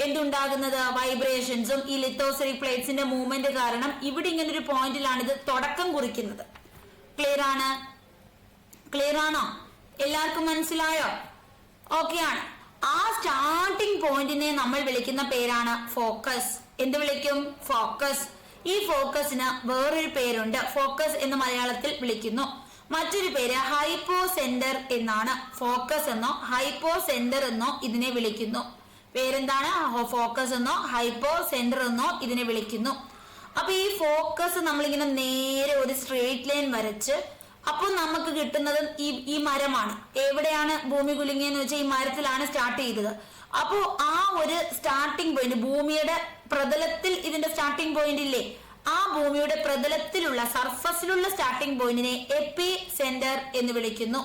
എന്തുണ്ടാകുന്നത്, വൈബ്രേഷൻസും ഈ ലിത്തോസ്ഫെറിക് പ്ലേറ്റ്സിന്റെ മൂവ്മെന്റ് കാരണം ഇവിടെ ഇങ്ങനെ ഒരു പോയിന്റിലാണ് ഇത് തുടക്കം കുറിക്കുന്നത്. ക്ലിയർ ആണ്? ക്ലിയർ ആണോ? എല്ലാവർക്കും മനസ്സിലായോ? ഓക്കെ ആണ്. ആ സ്റ്റാർട്ടിംഗ് പോയിന്റിനെ നമ്മൾ വിളിക്കുന്ന പേരാണ് ഫോക്കസ്. എന്ത് വിളിക്കും? ഫോക്കസ്. ഈ ഫോക്കസിന് വേറൊരു പേരുണ്ട്. ഫോക്കസ് എന്ന് മലയാളത്തിൽ വിളിക്കുന്നു. മറ്റൊരു പേര് ഹൈപ്പോ സെന്റർ എന്നാണ്. ഫോക്കസ് എന്നോ ഹൈപ്പോ സെന്റർ എന്നോ ഇതിനെ വിളിക്കുന്നു. പേരെന്താണ്? ഫോക്കസ് എന്നോ ഹൈപ്പോ സെന്റർ എന്നോ ഇതിനെ വിളിക്കുന്നു. അപ്പൊ ഈ ഫോക്കസ് നമ്മളിങ്ങനെ നേരെ ഒരു സ്ട്രേറ്റ് ലൈൻ വരച്ച്, അപ്പൊ നമുക്ക് കിട്ടുന്നത് ഈ മരമാണ്. എവിടെയാണ് ഭൂമി കുലുങ്ങിയെന്ന് വെച്ചാൽ ഈ മരത്തിലാണ് സ്റ്റാർട്ട് ചെയ്തത്. അപ്പോ ആ ഒരു സ്റ്റാർട്ടിംഗ് പോയിന്റ്, ഭൂമിയുടെ പ്രതലത്തിൽ ഇതിന്റെ സ്റ്റാർട്ടിംഗ് പോയിന്റ് ഇല്ലേ, ആ ഭൂമിയുടെ പ്രതലത്തിലുള്ള സർഫസിലുള്ള സ്റ്റാർട്ടിംഗ് പോയിന്റിനെ എപ്പി സെന്റർ എന്ന് വിളിക്കുന്നു.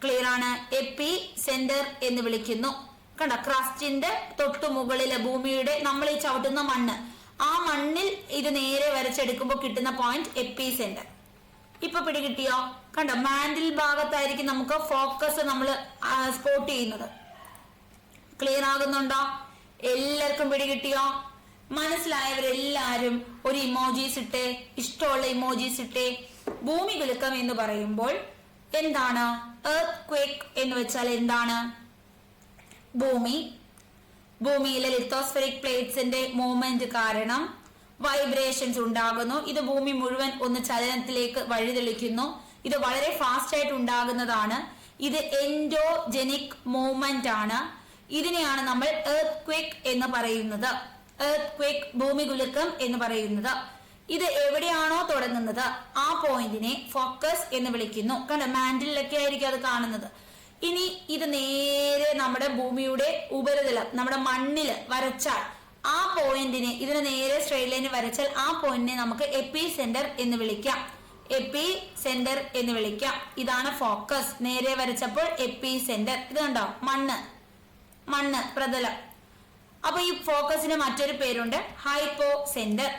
ക്ലിയർ ആണ്? എപ്പി സെന്റർ എന്ന് വിളിക്കുന്നു. കണ്ട, ക്രസ്റ്റിന്റെ തൊട്ടു മുകളിലെ ഭൂമിയുടെ നമ്മൾ ഈ ചവിട്ടുന്ന മണ്ണ്, ആ മണ്ണിൽ ഇത് നേരെ വരച്ചെടുക്കുമ്പോൾ കിട്ടുന്ന പോയിന്റ് എപ്പി സെന്റർ. ഇപ്പൊ പിടികിട്ടിയോ? കണ്ടോ, മാൻഡിൽ ഭാഗത്തായിരിക്കും നമുക്ക് ഫോക്കസ് നമ്മൾ സ്പോട്ട് ചെയ്യുന്നത്. ക്ലിയർ ആകുന്നുണ്ടോ? എല്ലാവർക്കും പിടികിട്ടിയോ? മനസ്സിലായവരെല്ലാരും ഒരു ഇമോജീസ് ഇട്ടേ, ഇഷ്ടമുള്ള ഇമോജീസ് ഇട്ടേ. ഭൂമി കുലുക്കം എന്ന് പറയുമ്പോൾ എന്താണ്? എർത്ത് ക്വേക്ക് എന്ന് വെച്ചാൽ എന്താണ്? ഭൂമിയിലെ ലിത്തോസ്ഫെറിക് പ്ലേറ്റ്സിന്റെ മൂവ്മെന്റ് കാരണം വൈബ്രേഷൻസ് ഉണ്ടാകുന്നു. ഇത് ഭൂമി മുഴുവൻ ഒന്ന് ചലനത്തിലേക്ക് വഴിതെളിക്കുന്നു. ഇത് വളരെ ഫാസ്റ്റ് ആയിട്ട് ഉണ്ടാകുന്നതാണ്. ഇത് എൻഡോജെനിക് മൂവ്മെന്റ് ആണ്. ഇതിനെയാണ് നമ്മൾ എർത്ത് ക്വേക്ക് എന്ന് പറയുന്നത്. എർത്ത് ക്വേക്ക്, ഭൂമി കുലുക്കം എന്ന് പറയുന്നത്. ഇത് എവിടെയാണോ തുടങ്ങുന്നത് ആ പോയിന്റിനെ ഫോക്കസ് എന്ന് വിളിക്കുന്നു. കാരണം മാൻഡിലൊക്കെ ആയിരിക്കും അത് കാണുന്നത്. ഇനി ഇത് നേരെ നമ്മുടെ ഭൂമിയുടെ ഉപരിതലം, നമ്മുടെ മണ്ണില് വരച്ചാൽ ആ പോയിന്റിനെ, ഇതിന് നേരെ സ്ട്രെയിറ്റ് ലൈൻ വരച്ചാൽ ആ പോയിന്റിനെ നമുക്ക് എപ്പി സെന്റർ എന്ന് വിളിക്കാം. എപ്പി സെന്റർ എന്ന് വിളിക്കാം. ഇതാണ് ഫോക്കസ്. നേരെ വരച്ചപ്പോൾ എപ്പി സെന്റർ. ഇത് കണ്ടോ, മണ്ണ് പ്രതലം. അപ്പൊ ഈ ഫോക്കസിന് മറ്റൊരു പേരുണ്ട്, ഹൈപ്പോ സെന്റർ.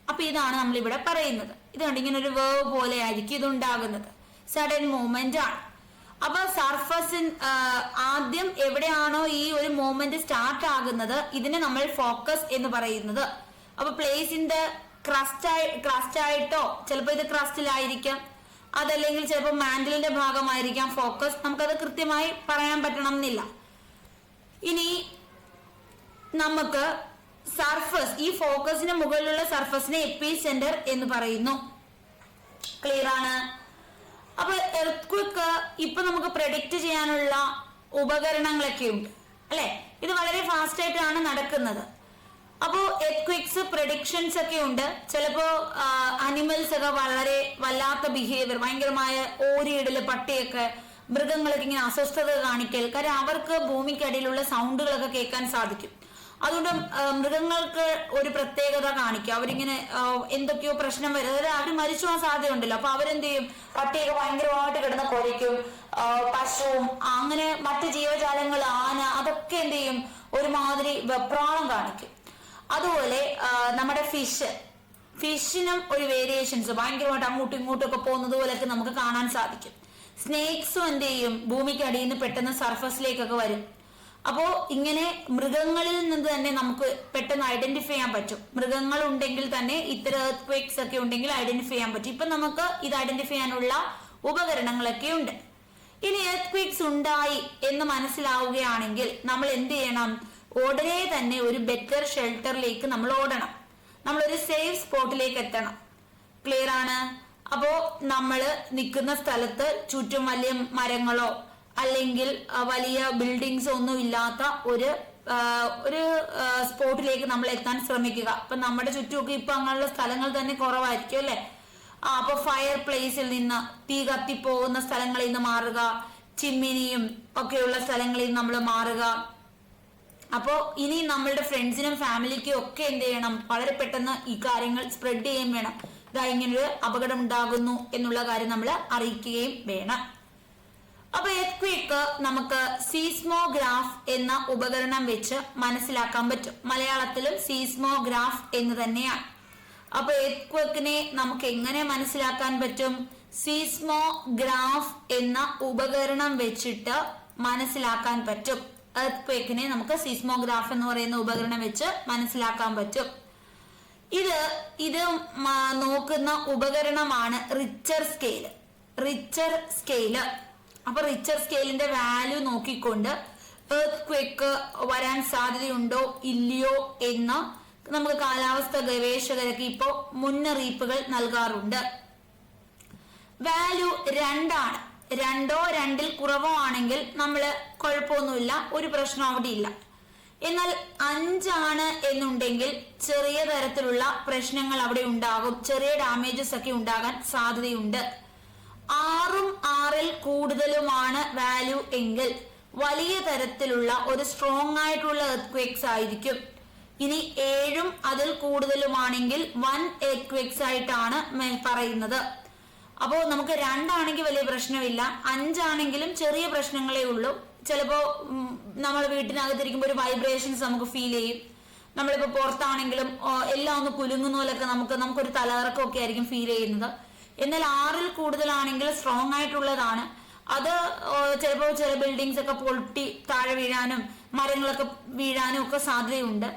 അപ്പൊ ഇതാണ് നമ്മൾ ഇവിടെ പറയുന്നത്. ഇത് കണ്ട് ഇങ്ങനെ ഒരു വേവ് പോലെ ആയിരിക്കും ഇത് ഉണ്ടാകുന്നത്. സഡൻ മൂവ്മെന്റ് ആണ്. അപ്പൊ സർഫസിൻ ആദ്യം എവിടെയാണോ ഈ ഒരു മൂവ്മെന്റ് സ്റ്റാർട്ട് ആകുന്നത് ഇതിനെ നമ്മൾ ഫോക്കസ് എന്ന് പറയുന്നത്. അപ്പൊ പ്ലേസ് ഇൻ ദ ക്രസ്റ്റ് ആയിട്ടോ, ചിലപ്പോൾ ഇത് ക്രസ്റ്റിലായിരിക്കാം, അതല്ലെങ്കിൽ ചിലപ്പോൾ മാൻഡിലിന്റെ ഭാഗമായിരിക്കാം ഫോക്കസ്. നമുക്കത് കൃത്യമായി പറയാൻ പറ്റണം എന്നില്ല. ഇനി നമുക്ക് സർഫസ്, ഈ ഫോക്കസിന് മുകളിലുള്ള സർഫസിനെ എപ്പി സെന്റർ എന്ന് പറയുന്നു. ക്ലിയർ ആണ്? അപ്പൊ എർത്ത് ക്വേക്ക് ഇപ്പൊ നമുക്ക് പ്രെഡിക്റ്റ് ചെയ്യാനുള്ള ഉപകരണങ്ങളൊക്കെ ഉണ്ട് അല്ലെ. ഇത് വളരെ ഫാസ്റ്റ് ആയിട്ടാണ് നടക്കുന്നത്. അപ്പോ എർത്ത് ക്വേക്സ് പ്രഡിക്ഷൻസ് ഒക്കെ ഉണ്ട്. ചിലപ്പോ അനിമൽസ് ഒക്കെ വളരെ വല്ലാത്ത ബിഹേവിയർ, ഭയങ്കരമായ ഓരിയിടല്, പട്ടിയൊക്കെ, മൃഗങ്ങളൊക്കെ ഇങ്ങനെ അസ്വസ്ഥത കാണിക്കൽ. കാര്യം അവർക്ക് ഭൂമിക്കടിയിലുള്ള സൗണ്ടുകളൊക്കെ കേൾക്കാൻ സാധിക്കും. അതുകൊണ്ട് മൃഗങ്ങൾക്ക് ഒരു പ്രത്യേകത കാണിക്കും. അവരിങ്ങനെ എന്തൊക്കെയോ പ്രശ്നം വരും, അതായത് അവർ മരിച്ചു പോകാൻ സാധ്യതയുണ്ടല്ലോ. അപ്പൊ അവരെന്ത് ചെയ്യും? പട്ടിയൊക്കെ ഭയങ്കരമായിട്ട് കിടന്ന് കൊരയ്ക്കും. പശുവും അങ്ങനെ മറ്റ് ജീവജാലങ്ങൾ, ആന, അതൊക്കെ എന്ത് ചെയ്യും? ഒരുമാതിരി വെപ്രാളം കാണിക്കും. അതുപോലെ നമ്മുടെ ഫിഷിനും ഒരു വേരിയേഷൻസ്, ഭയങ്കരമായിട്ട് അങ്ങോട്ടും ഇങ്ങോട്ടും ഒക്കെ പോകുന്നത് പോലെയൊക്കെ നമുക്ക് കാണാൻ സാധിക്കും. സ്നേക്സും എന്ത് ചെയ്യും? ഭൂമിക്കടിയിൽ നിന്ന് പെട്ടെന്ന് സർഫസിലേക്കൊക്കെ വരും. അപ്പോ ഇങ്ങനെ മൃഗങ്ങളിൽ നിന്ന് തന്നെ നമുക്ക് പെട്ടെന്ന് ഐഡന്റിഫൈ ചെയ്യാൻ പറ്റും. മൃഗങ്ങൾ ഉണ്ടെങ്കിൽ തന്നെ ഇത്തരം എർത്ത് ക്വേക്സ് ഒക്കെ ഉണ്ടെങ്കിൽ ഐഡന്റിഫൈ ചെയ്യാൻ പറ്റും. ഇപ്പൊ നമുക്ക് ഇത് ഐഡന്റിഫൈ ചെയ്യാനുള്ള ഉപകരണങ്ങളൊക്കെ ഉണ്ട്. ഇനി എർത്ത് ക്വേക്സ് ഉണ്ടായി എന്ന് മനസ്സിലാവുകയാണെങ്കിൽ നമ്മൾ എന്ത് ചെയ്യണം? ഉടനെ തന്നെ ഒരു ബെറ്റർ ഷെൽട്ടറിലേക്ക് നമ്മൾ ഓടണം. നമ്മളൊരു സേഫ് സ്പോട്ടിലേക്ക് എത്തണം. ക്ലിയർ ആണ്? അപ്പോ നമ്മള് നിൽക്കുന്ന സ്ഥലത്ത് ചുറ്റും വലിയ മരങ്ങളോ അല്ലെങ്കിൽ വലിയ ബിൽഡിങ്സ് ഒന്നും ഇല്ലാത്ത ഒരു സ്പോട്ടിലേക്ക് നമ്മൾ എത്താൻ ശ്രമിക്കുക. അപ്പൊ നമ്മുടെ ചുറ്റുമൊക്കെ ഇപ്പൊ അങ്ങനെയുള്ള സ്ഥലങ്ങൾ തന്നെ കുറവായിരിക്കും അല്ലെ. അപ്പൊ ഫയർ പ്ലേസിൽ നിന്ന്, തീ കത്തിപ്പോകുന്ന സ്ഥലങ്ങളിൽ നിന്ന് മാറുക, ചിമ്മിനിയും ഒക്കെയുള്ള സ്ഥലങ്ങളിൽ നിന്ന് നമ്മൾ മാറുക. അപ്പോ ഇനി നമ്മളുടെ ഫ്രണ്ട്സിനും ഫാമിലിക്കും ഒക്കെ എന്ത് ചെയ്യണം? വളരെ പെട്ടെന്ന് ഈ കാര്യങ്ങൾ സ്പ്രെഡ് ചെയ്യുകയും വേണം. ഇതാ ഇങ്ങനൊരു അപകടം ഉണ്ടാകുന്നു എന്നുള്ള കാര്യം നമ്മൾ അറിയിക്കുകയും വേണം. അപ്പൊ എർത്ത് ക്വേക്ക് നമുക്ക് സീസ്മോഗ്രാഫ് എന്ന ഉപകരണം വെച്ച് മനസ്സിലാക്കാൻ പറ്റും. മലയാളത്തിലും സീസ്മോഗ്രാഫ് എന്ന് തന്നെയാണ്. അപ്പൊ എർത്ത് ക്വേക്കിനെ നമുക്ക് എങ്ങനെ മനസ്സിലാക്കാൻ പറ്റും? സീസ്മോഗ്രാഫ് എന്ന ഉപകരണം വെച്ചിട്ട് മനസ്സിലാക്കാൻ പറ്റും. എർത്ത് ക്വേക്കിനെ നമുക്ക് സീസ്മോഗ്രാഫ് എന്ന് പറയുന്ന ഉപകരണം വെച്ച് മനസ്സിലാക്കാൻ പറ്റും. ഇത് നോക്കുന്ന ഉപകരണമാണ് റിച്ചർ സ്കെയിൽ. Richer scale. അപ്പൊ റിച്ചർ സ്കെയിലിന്റെ വാല്യൂ നോക്കിക്കൊണ്ട് എർത്ത് ക്വേക്ക് വരാൻ സാധ്യതയുണ്ടോ ഇല്ലയോ എന്ന് നമുക്ക് കാലാവസ്ഥ ഗവേഷകരൊക്കെ ഇപ്പോ മുന്നറിയിപ്പുകൾ നൽകാറുണ്ട്. വാല്യൂ 2 ആണ്. 2 2 കുറവോ ആണെങ്കിൽ നമ്മള് കുഴപ്പമൊന്നുമില്ല, ഒരു പ്രശ്നം അവിടെ ഇല്ല. എന്നാൽ 5 ആണ് എന്നുണ്ടെങ്കിൽ ചെറിയ തരത്തിലുള്ള പ്രശ്നങ്ങൾ അവിടെ ഉണ്ടാകും, ചെറിയ ഡാമേജസ് ഒക്കെ ഉണ്ടാകാൻ സാധ്യതയുണ്ട്. 6ഉം 6ൽ കൂടുതലുമാണ് വാല്യൂ എങ്കിൽ വലിയ തരത്തിലുള്ള ഒരു സ്ട്രോങ് ആയിട്ടുള്ള എർത്ത് ആയിരിക്കും. ഇനി 7ഉം അതിൽ കൂടുതലുമാണെങ്കിൽ 1 എർത്ത് ആയിട്ടാണ് പറയുന്നത്. അപ്പോൾ നമുക്ക് 2 ആണെങ്കിൽ വലിയ പ്രശ്നമില്ല, 5 ആണെങ്കിലും ചെറിയ പ്രശ്നങ്ങളേ ഉള്ളൂ. ചിലപ്പോ നമ്മൾ വീട്ടിനകത്തിരിക്കുമ്പോൾ ഒരു വൈബ്രേഷൻസ് നമുക്ക് ഫീൽ ചെയ്യും. നമ്മളിപ്പോ പുറത്താണെങ്കിലും എല്ലാം ഒന്ന് കുലുങ്ങുന്ന പോലൊക്കെ നമുക്കൊരു തലകറക്കമൊക്കെ ആയിരിക്കും ഫീൽ ചെയ്യുന്നത്. എന്നാൽ 6ൽ കൂടുതലാണെങ്കിൽ സ്ട്രോങ് ആയിട്ടുള്ളതാണ്. അത് ചിലപ്പോൾ ചില ബിൽഡിങ്സ് ഒക്കെ പൊട്ടി താഴെ വീഴാനും മരങ്ങളൊക്കെ വീഴാനും ഒക്കെ സാധ്യതയുണ്ട്.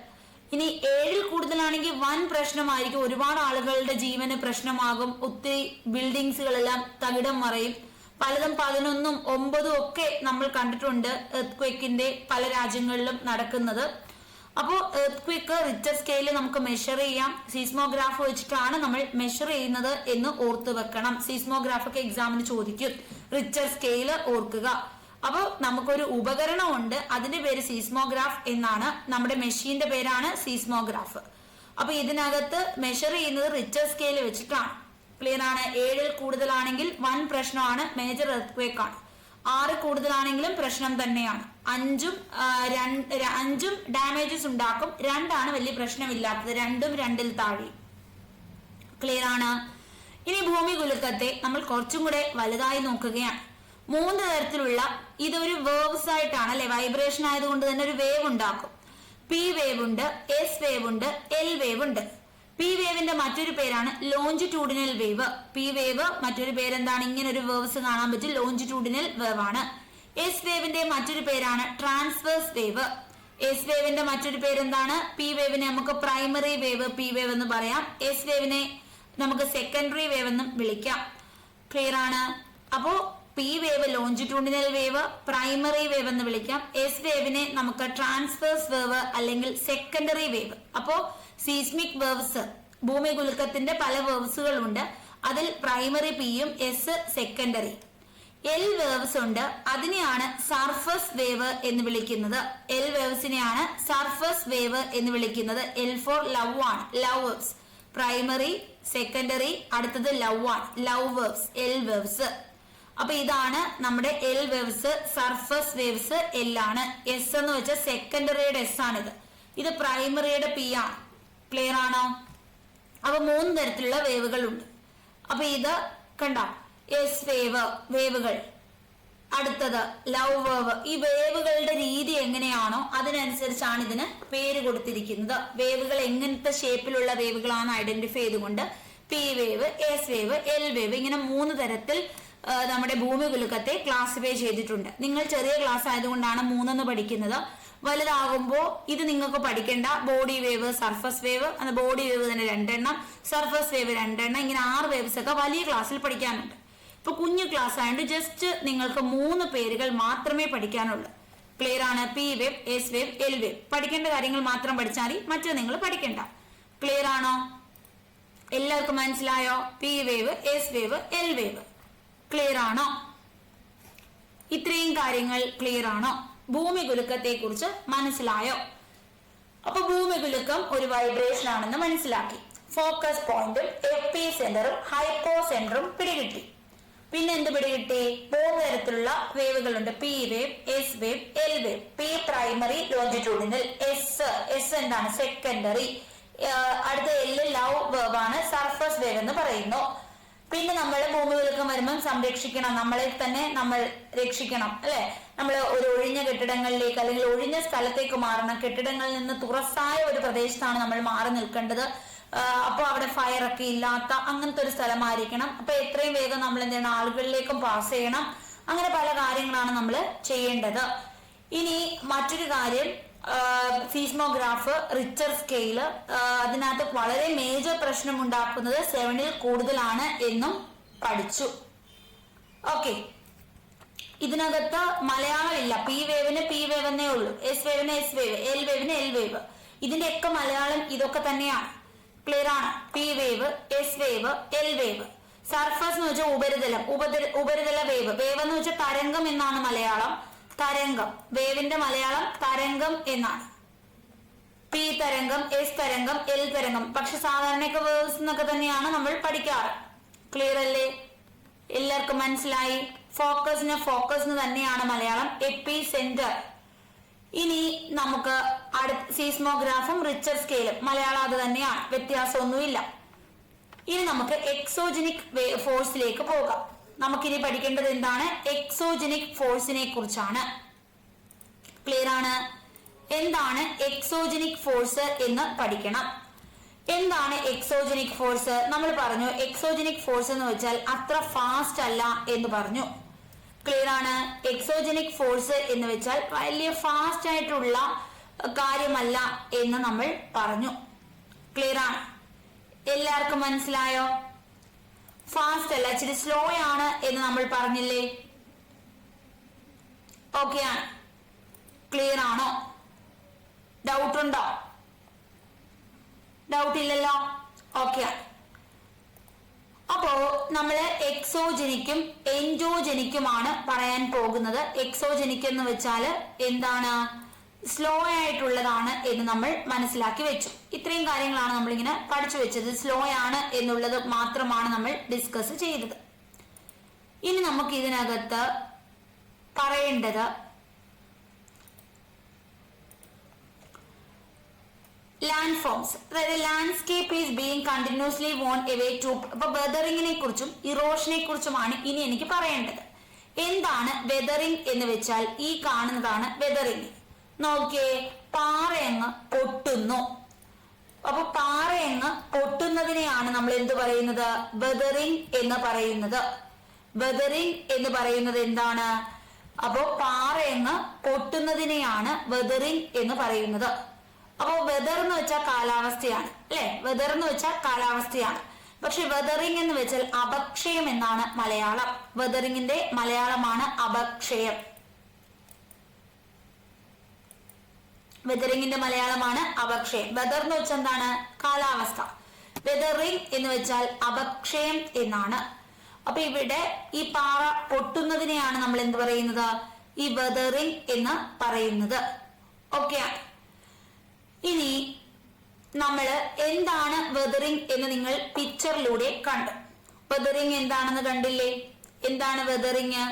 ഇനി 7ൽ കൂടുതലാണെങ്കിൽ 1 പ്രശ്നമായിരിക്കും, ഒരുപാട് ആളുകളുടെ ജീവന് പ്രശ്നമാകും, ഒത്തിരി ബിൽഡിങ്സുകളെല്ലാം തകിടം മറയും. പലതും 11ഉം 9ഉം ഒക്കെ നമ്മൾ കണ്ടിട്ടുണ്ട് എർത്ത് ക്വേക്കിന്റെ പല രാജ്യങ്ങളിലും നടക്കുന്നത്. അപ്പോൾ എർത്ത് ക്വേക്ക് റിച്ചർ സ്കെയിലിൽ നമുക്ക് മെഷർ ചെയ്യാം. സീസ്മോഗ്രാഫ് വെച്ചിട്ടാണ് നമ്മൾ മെഷർ ചെയ്യുന്നത് എന്ന് ഓർത്ത് വെക്കണം. സീസ്മോഗ്രാഫ് ഒക്കെ എക്സാമിന് ചോദിക്കും, റിച്ചർ സ്കെയില് ഓർക്കുക. അപ്പോൾ നമുക്കൊരു ഉപകരണമുണ്ട്, അതിന്റെ പേര് സീസ്മോഗ്രാഫ് എന്നാണ്. നമ്മുടെ മെഷീന്റെ പേരാണ് സീസ്മോഗ്രാഫ്. അപ്പൊ ഇതിനകത്ത് മെഷർ ചെയ്യുന്നത് റിച്ചർ സ്കെയിൽ വെച്ചിട്ടാണ്. ക്ലിയർ ആണ്? 7ൽ കൂടുതലാണെങ്കിൽ 1 പ്രശ്നമാണ്, മേജർ എർത്ത് ക്വേക്ക് ആണ്. 6 കൂടുതലാണെങ്കിലും പ്രശ്നം തന്നെയാണ്. 5ഉം ഡാമേജസ് ഉണ്ടാക്കും, 2 ആണ് വലിയ പ്രശ്നമില്ലാത്തത്, 2ഉം 2ൽ താഴെ. ക്ലിയർ ആണ്? ഇനി ഭൂമി കുലുക്കത്തെ നമ്മൾ കുറച്ചും കൂടെ വലുതായി നോക്കുകയാണ്. 3 തരത്തിലുള്ള, ഇതൊരു വേവ്സ് ആയിട്ടാണ് അല്ലെ, വൈബ്രേഷൻ ആയതുകൊണ്ട് തന്നെ ഒരു വേവ് ഉണ്ടാക്കും. പി വേവ് ഉണ്ട്, എസ് വേവ് ഉണ്ട്, എൽ വേവ് ഉണ്ട്. പി വേവിന്റെ മറ്റൊരു പേരാണ് ലോഞ്ചിറ്റ്യൂഡിനൽ വേവ്. പി വേവ് മറ്റൊരു പേരെന്താണ്? ഇങ്ങനെ ഒരു വേവ്സ് കാണാൻ പറ്റും, ലോഞ്ചിറ്റ്യൂഡിനൽ വേവ് ആണ്. എസ് വേവിന്റെ മറ്റൊരു പേരാണ് ട്രാൻസ്വേഴ്സ് വേവ്. എസ് വേവിന്റെ മറ്റൊരു പേരെന്താണ്? പി വേവിനെ നമുക്ക് പ്രൈമറി വേവ് പി വേവ് എന്ന് പറയാം, എസ് വേവിനെ നമുക്ക് സെക്കൻഡറി വേവ് എന്നും വിളിക്കാം. ക്ലിയർ ആണ്? അപ്പോ P wave longitudinal wave, primary wave എന്ന് വിളിക്കാം. എസ് വേവിനെ നമുക്ക് ട്രാൻസ്വേഴ്സ് വേവ് അല്ലെങ്കിൽ സെക്കൻഡറി വേവ്. അപ്പോ സീസ്മിക് വേവ്സ്, ഭൂമി കുലുക്കത്തിന്റെ പല വേവ്സുകളുണ്ട്. അതിൽ പ്രൈമറി പിയും എസ് സെക്കൻഡറി. എൽ വേവ്സ് ഉണ്ട്, അതിനെയാണ് സർഫസ് വേവ് എന്ന് വിളിക്കുന്നത്. എൽ വേവ്സിനെയാണ് സർഫസ് വേവ് എന്ന് വിളിക്കുന്നത്. എൽ ഫോർ ലവ് ആണ്, ലവ് വേവ്സ്. പ്രൈമറി, സെക്കൻഡറി, അടുത്തത് ലവ് ആണ്, ലവ് വേവ്സ്, എൽ വേവ്സ്. അപ്പൊ ഇതാണ് നമ്മുടെ L waves. Surface waves L ആണ്. എസ് എന്ന് വെച്ചാൽ സെക്കൻഡറിയുടെ എസ് ആണിത്. ഇത് പ്രൈമറിയുടെ പി ആണ്. ക്ലിയർ ആണോ? അപ്പൊ 3 തരത്തിലുള്ള വേവുകളുണ്ട്. അപ്പൊ ഇത് കണ്ട എസ് വേവ്, വേവുകൾ. അടുത്തത് ലവ് വേവ്. ഈ വേവുകളുടെ രീതി എങ്ങനെയാണോ അതിനനുസരിച്ചാണ് ഇതിന് പേര് കൊടുത്തിരിക്കുന്നത്. വേവുകൾ എങ്ങനത്തെ ഷേപ്പിലുള്ള വേവുകളാണ് ഐഡന്റിഫൈ ചെയ്തുകൊണ്ട് P wave, S wave, L wave, ഇങ്ങനെ 3 തരത്തിൽ നമ്മുടെ ഭൂമി കുലുക്കത്തെ ക്ലാസിഫൈ ചെയ്തിട്ടുണ്ട്. നിങ്ങൾ ചെറിയ ക്ലാസ് ആയതുകൊണ്ടാണ് 3 പഠിക്കുന്നത്. വലുതാകുമ്പോൾ ഇത് നിങ്ങൾക്ക് പഠിക്കേണ്ട. Body wave, surface wave, body wave തന്നെ 2 എണ്ണം, സർഫസ് വേവ് 2 എണ്ണം, ഇങ്ങനെ 6 വേവ്സ് ഒക്കെ വലിയ ക്ലാസ്സിൽ പഠിക്കാനുണ്ട്. ഇപ്പൊ കുഞ്ഞു ക്ലാസ് ആയതുകൊണ്ട് ജസ്റ്റ് നിങ്ങൾക്ക് 3 പേരുകൾ മാത്രമേ പഠിക്കാനുള്ളൂ. ക്ലിയർ ആണ്? P wave, S wave, L wave. പഠിക്കേണ്ട കാര്യങ്ങൾ മാത്രം പഠിച്ചാൽ മതി, മറ്റു നിങ്ങൾ പഠിക്കണ്ട. ക്ലിയർ ആണോ? എല്ലാവർക്കും മനസ്സിലായോ? P wave, S wave, L wave. Clear ആണോ? ഇത്രയും കാര്യങ്ങൾ ക്ലിയർ ആണോ? ഭൂമി കുലുക്കത്തെ കുറിച്ച് മനസ്സിലായോ? അപ്പൊ ഭൂമി കുലുക്കം ഒരു വൈബ്രേഷൻ ആണെന്ന് മനസ്സിലാക്കി. ഫോക്കസ് പോയിന്റും എപ്പി സെന്ററും ഹൈപ്പോ സെന്ററും പിടികിട്ടി. പിന്നെ എന്ത് പിടികിട്ടി? 3 തരത്തിലുള്ള വേവുകളുണ്ട്. P wave, S wave, L wave. P primary longitudinal, S എന്താണ്? സെക്കൻഡറി. അടുത്ത എൽ ലവ് വേവ് ആണ്, സർഫസ് വേവ് എന്ന് പറയുന്നു. പിന്നെ നമ്മൾ ഭൂമി കുലുക്കം വരുമ്പം സംരക്ഷിക്കണം, നമ്മളെ തന്നെ നമ്മൾ രക്ഷിക്കണം അല്ലെ. നമ്മൾ ഒരു ഒഴിഞ്ഞ കെട്ടിടങ്ങളിലേക്ക് അല്ലെങ്കിൽ ഒഴിഞ്ഞ സ്ഥലത്തേക്ക് മാറണം. കെട്ടിടങ്ങളിൽ നിന്ന് തുറസായ ഒരു പ്രദേശത്താണ് നമ്മൾ മാറി നിൽക്കേണ്ടത്. അപ്പൊ അവിടെ ഫയർ ഒക്കെ ഇല്ലാത്ത അങ്ങനത്തെ ഒരു സ്ഥലമായിരിക്കണം. അപ്പൊ എത്രയും വേഗം നമ്മൾ എന്ത് ചെയ്യണം? ആളുകളിലേക്കും പാസ് ചെയ്യണം. അങ്ങനെ പല കാര്യങ്ങളാണ് നമ്മൾ ചെയ്യേണ്ടത്. ഇനി മറ്റൊരു കാര്യം, സീസ്മോഗ്രാഫ്, റിച്ചർ സ്കെയില്, അതിനകത്ത് വളരെ മേജർ പ്രശ്നം ഉണ്ടാക്കുന്നത് 7ൽ കൂടുതലാണ് എന്നും പഠിച്ചു. ഓക്കെ, ഇതിനകത്ത് മലയാളം ഇല്ല. പി വേവിന് പി വേവ് എന്നേ ഉള്ളൂ, എസ് വേവിന് എസ് വേവ്, എൽ വേവിന് എൽ വേവ്. ഇതിന്റെ ഒക്കെ മലയാളം ഇതൊക്കെ തന്നെയാണ്. ക്ലിയർ ആണ്? P wave, S wave, L wave. Surface എന്ന് വെച്ചാൽ ഉപരിതലം, ഉപരിതല വേവ്. വേവ് എന്ന് വെച്ചാൽ തരംഗം എന്നാണ് മലയാളം. തരംഗം, വേവിന്റെ മലയാളം തരംഗം എന്നാണ്. പി തരംഗം, എസ് തരംഗം, എൽ തരംഗം. പക്ഷെ സാധാരണയൊക്കെ വേവ്സ് എന്നൊക്കെ തന്നെയാണ് നമ്മൾ പഠിക്കാറ്. ക്ലിയർ അല്ലേ? എല്ലാവർക്കും മനസ്സിലായി? ഫോക്കസിന് ഫോക്കസ് തന്നെയാണ് മലയാളം. എപ്പി സെന്റർ. ഇനി നമുക്ക് സീസ്മോഗ്രാഫും റിച്ചർ സ്കെയിലും മലയാളം അത് തന്നെയാണ്, വ്യത്യാസമൊന്നുമില്ല. ഇനി നമുക്ക് എക്സോജനിക് ഫോഴ്സിലേക്ക് പോകാം. നമുക്കിനി പഠിക്കേണ്ടത് എന്താണ്? എക്സോജനിക് ഫോഴ്സിനെ കുറിച്ചാണ്. ക്ലിയർ ആണ്? എന്താണ് എക്സോജനിക് ഫോഴ്സ് എന്ന് പഠിക്കണം. എന്താണ് എക്സോജനിക് ഫോഴ്സ്? നമ്മൾ പറഞ്ഞു എക്സോജനിക് ഫോഴ്സ് എന്ന് വെച്ചാൽ അത്ര ഫാസ്റ്റ് അല്ല എന്ന് പറഞ്ഞു. ക്ലിയർ ആണ്? എക്സോജനിക് ഫോഴ്സ് എന്ന് വെച്ചാൽ വലിയ ഫാസ്റ്റ് ആയിട്ടുള്ള കാര്യമല്ല എന്ന് നമ്മൾ പറഞ്ഞു. ക്ലിയർ ആണ്? എല്ലാവർക്കും മനസ്സിലായോ? ഫാസ്റ്റ് അല്ല, ഇച്ചിരി സ്ലോ ആണ് എന്ന് നമ്മൾ പറഞ്ഞില്ലേ? ഓക്കെ ആണ്? ക്ലിയർ ആണോ? ഡൗട്ട് ഉണ്ടോ? ഡൗട്ട് ഇല്ലല്ലോ? ഓക്കെ ആണ്. അപ്പോ നമ്മള് എക്സോജനിക്കും എൻഡോജനിക്കുമാണ് പറയാൻ പോകുന്നത്. എക്സോജനിക് എന്ന് വെച്ചാല് എന്താണ്? സ്ലോ ആയിട്ടുള്ളതാണ് എന്ന് നമ്മൾ മനസ്സിലാക്കി വെച്ചു. ഇത്രയും കാര്യങ്ങളാണ് നമ്മളിങ്ങനെ പഠിച്ചു വെച്ചത്. സ്ലോ ആണ് എന്നുള്ളത് മാത്രമാണ് നമ്മൾ ഡിസ്കസ് ചെയ്തത്. ഇനി നമുക്ക് ഇതിനകത്ത് പറയേണ്ടത് ലാൻഡ് ഫോംസ്, അതായത് landscape is being continuously worn away to. അപ്പൊ വെതറിങ്ങിനെ കുറിച്ചും ഇറോഷനെ കുറിച്ചുമാണ് ഇനി എനിക്ക് പറയേണ്ടത്. എന്താണ് വെതറിങ് എന്ന് വെച്ചാൽ ഈ കാണുന്നതാണ് വെതറിങ്. നോക്കിയേ, പാറയങ്ങ് പൊട്ടുന്നു. അപ്പൊ പാറയങ്ങ് പൊട്ടുന്നതിനെയാണ് നമ്മൾ എന്ത് പറയുന്നത്? വെതറിങ് എന്ന് പറയുന്നത്. വെതറിങ് എന്ന് പറയുന്നത് എന്താണ്? അപ്പോ പാറയങ്ങ് പൊട്ടുന്നതിനെയാണ് വെതറിങ് എന്ന് പറയുന്നത്. അപ്പോ വെതർ എന്ന് വെച്ചാൽ കാലാവസ്ഥയാണ്, അല്ലെ? വെതർ എന്ന് വെച്ചാൽ കാലാവസ്ഥയാണ്. പക്ഷെ വെതറിങ് എന്ന് വെച്ചാൽ അപക്ഷയം എന്നാണ് മലയാളം. വെതറിങ്ങിന്റെ മലയാളമാണ് അപക്ഷയം. വെതറിങ്ങിന്റെ മലയാളമാണ് അപക്ഷയം. വെതർ എന്ന് വെച്ചാൽ എന്താണ്? കാലാവസ്ഥ. വെതറിങ് എന്ന് വെച്ചാൽ അപക്ഷയം എന്നാണ്. അപ്പൊ ഇവിടെ ഈ പാറ പൊട്ടുന്നതിനെയാണ് നമ്മൾ എന്ത് പറയുന്നത്? ഈ വെതറിങ് എന്ന് പറയുന്നത്. ഓക്കെ. ഇനി നമ്മൾ എന്താണ് വെതറിങ് എന്ന് നിങ്ങൾ പിക്ചറിലൂടെ കണ്ടു. വെതറിങ് എന്താണെന്ന് കണ്ടില്ലേ? എന്താണ് വെതറിങ്?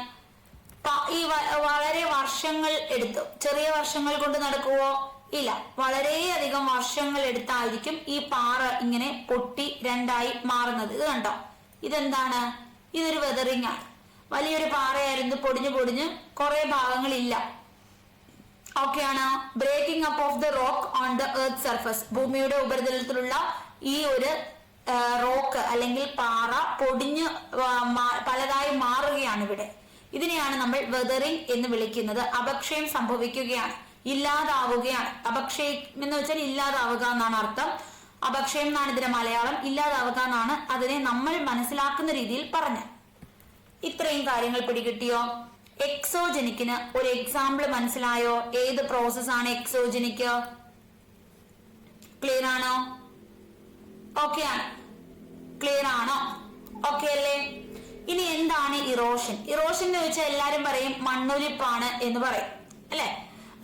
ഈ വളരെ വർഷങ്ങൾ എടുത്തു, ചെറിയ വർഷങ്ങൾ കൊണ്ട് നടക്കുവോ? ഇല്ല, വളരെയധികം വർഷങ്ങൾ എടുത്തായിരിക്കും ഈ പാറ ഇങ്ങനെ പൊട്ടി രണ്ടായി മാറുന്നത്. ഇത് കണ്ടോ? ഇതെന്താണ്? ഇതൊരു വെതറിങ് ആണ്. വലിയൊരു പാറയായിരുന്നു, പൊടിഞ്ഞു പൊടിഞ്ഞ് കുറെ ഭാഗങ്ങളില്ല. ഓക്കെ ആണ്? Breaking up of the rock on the earth surface. ഭൂമിയുടെ ഉപരിതലത്തിലുള്ള ഈ ഒരു റോക്ക് അല്ലെങ്കിൽ പാറ പൊടിഞ്ഞ് പലതായി മാറുകയാണ് ഇവിടെ. ഇതിനെയാണ് നമ്മൾ വെതറിങ് എന്ന് വിളിക്കുന്നത്. അപക്ഷയം സംഭവിക്കുകയാണ്, ഇല്ലാതാവുകയാണ്. അപക്ഷയം എന്ന് വെച്ചാൽ ഇല്ലാതാവുക എന്നാണ് അർത്ഥം. അപക്ഷയം എന്നാണ് ഇതിന്റെ മലയാളം. ഇല്ലാതാവുക എന്നാണ് അതിനെ നമ്മൾ മനസ്സിലാക്കുന്ന രീതിയിൽ പറഞ്ഞ. ഇത്രയും കാര്യങ്ങൾ പിടികിട്ടിയോ? എക്സോജനിക്കിന് ഒരു എക്സാമ്പിൾ മനസ്സിലായോ? ഏത് പ്രോസസ് ആണ് എക്സോജനിക്? ക്ലിയർ ആണോ? ഓക്കെ ആണ്? ക്ലിയർ ആണോ? ഓക്കെ അല്ലേ? ഇനി എന്താണ് ഇറോഷൻ? ഇറോഷൻ എന്ന് വെച്ചാൽ എല്ലാരും പറയും മണ്ണൊലിപ്പാണ് എന്ന് പറയും, അല്ലെ?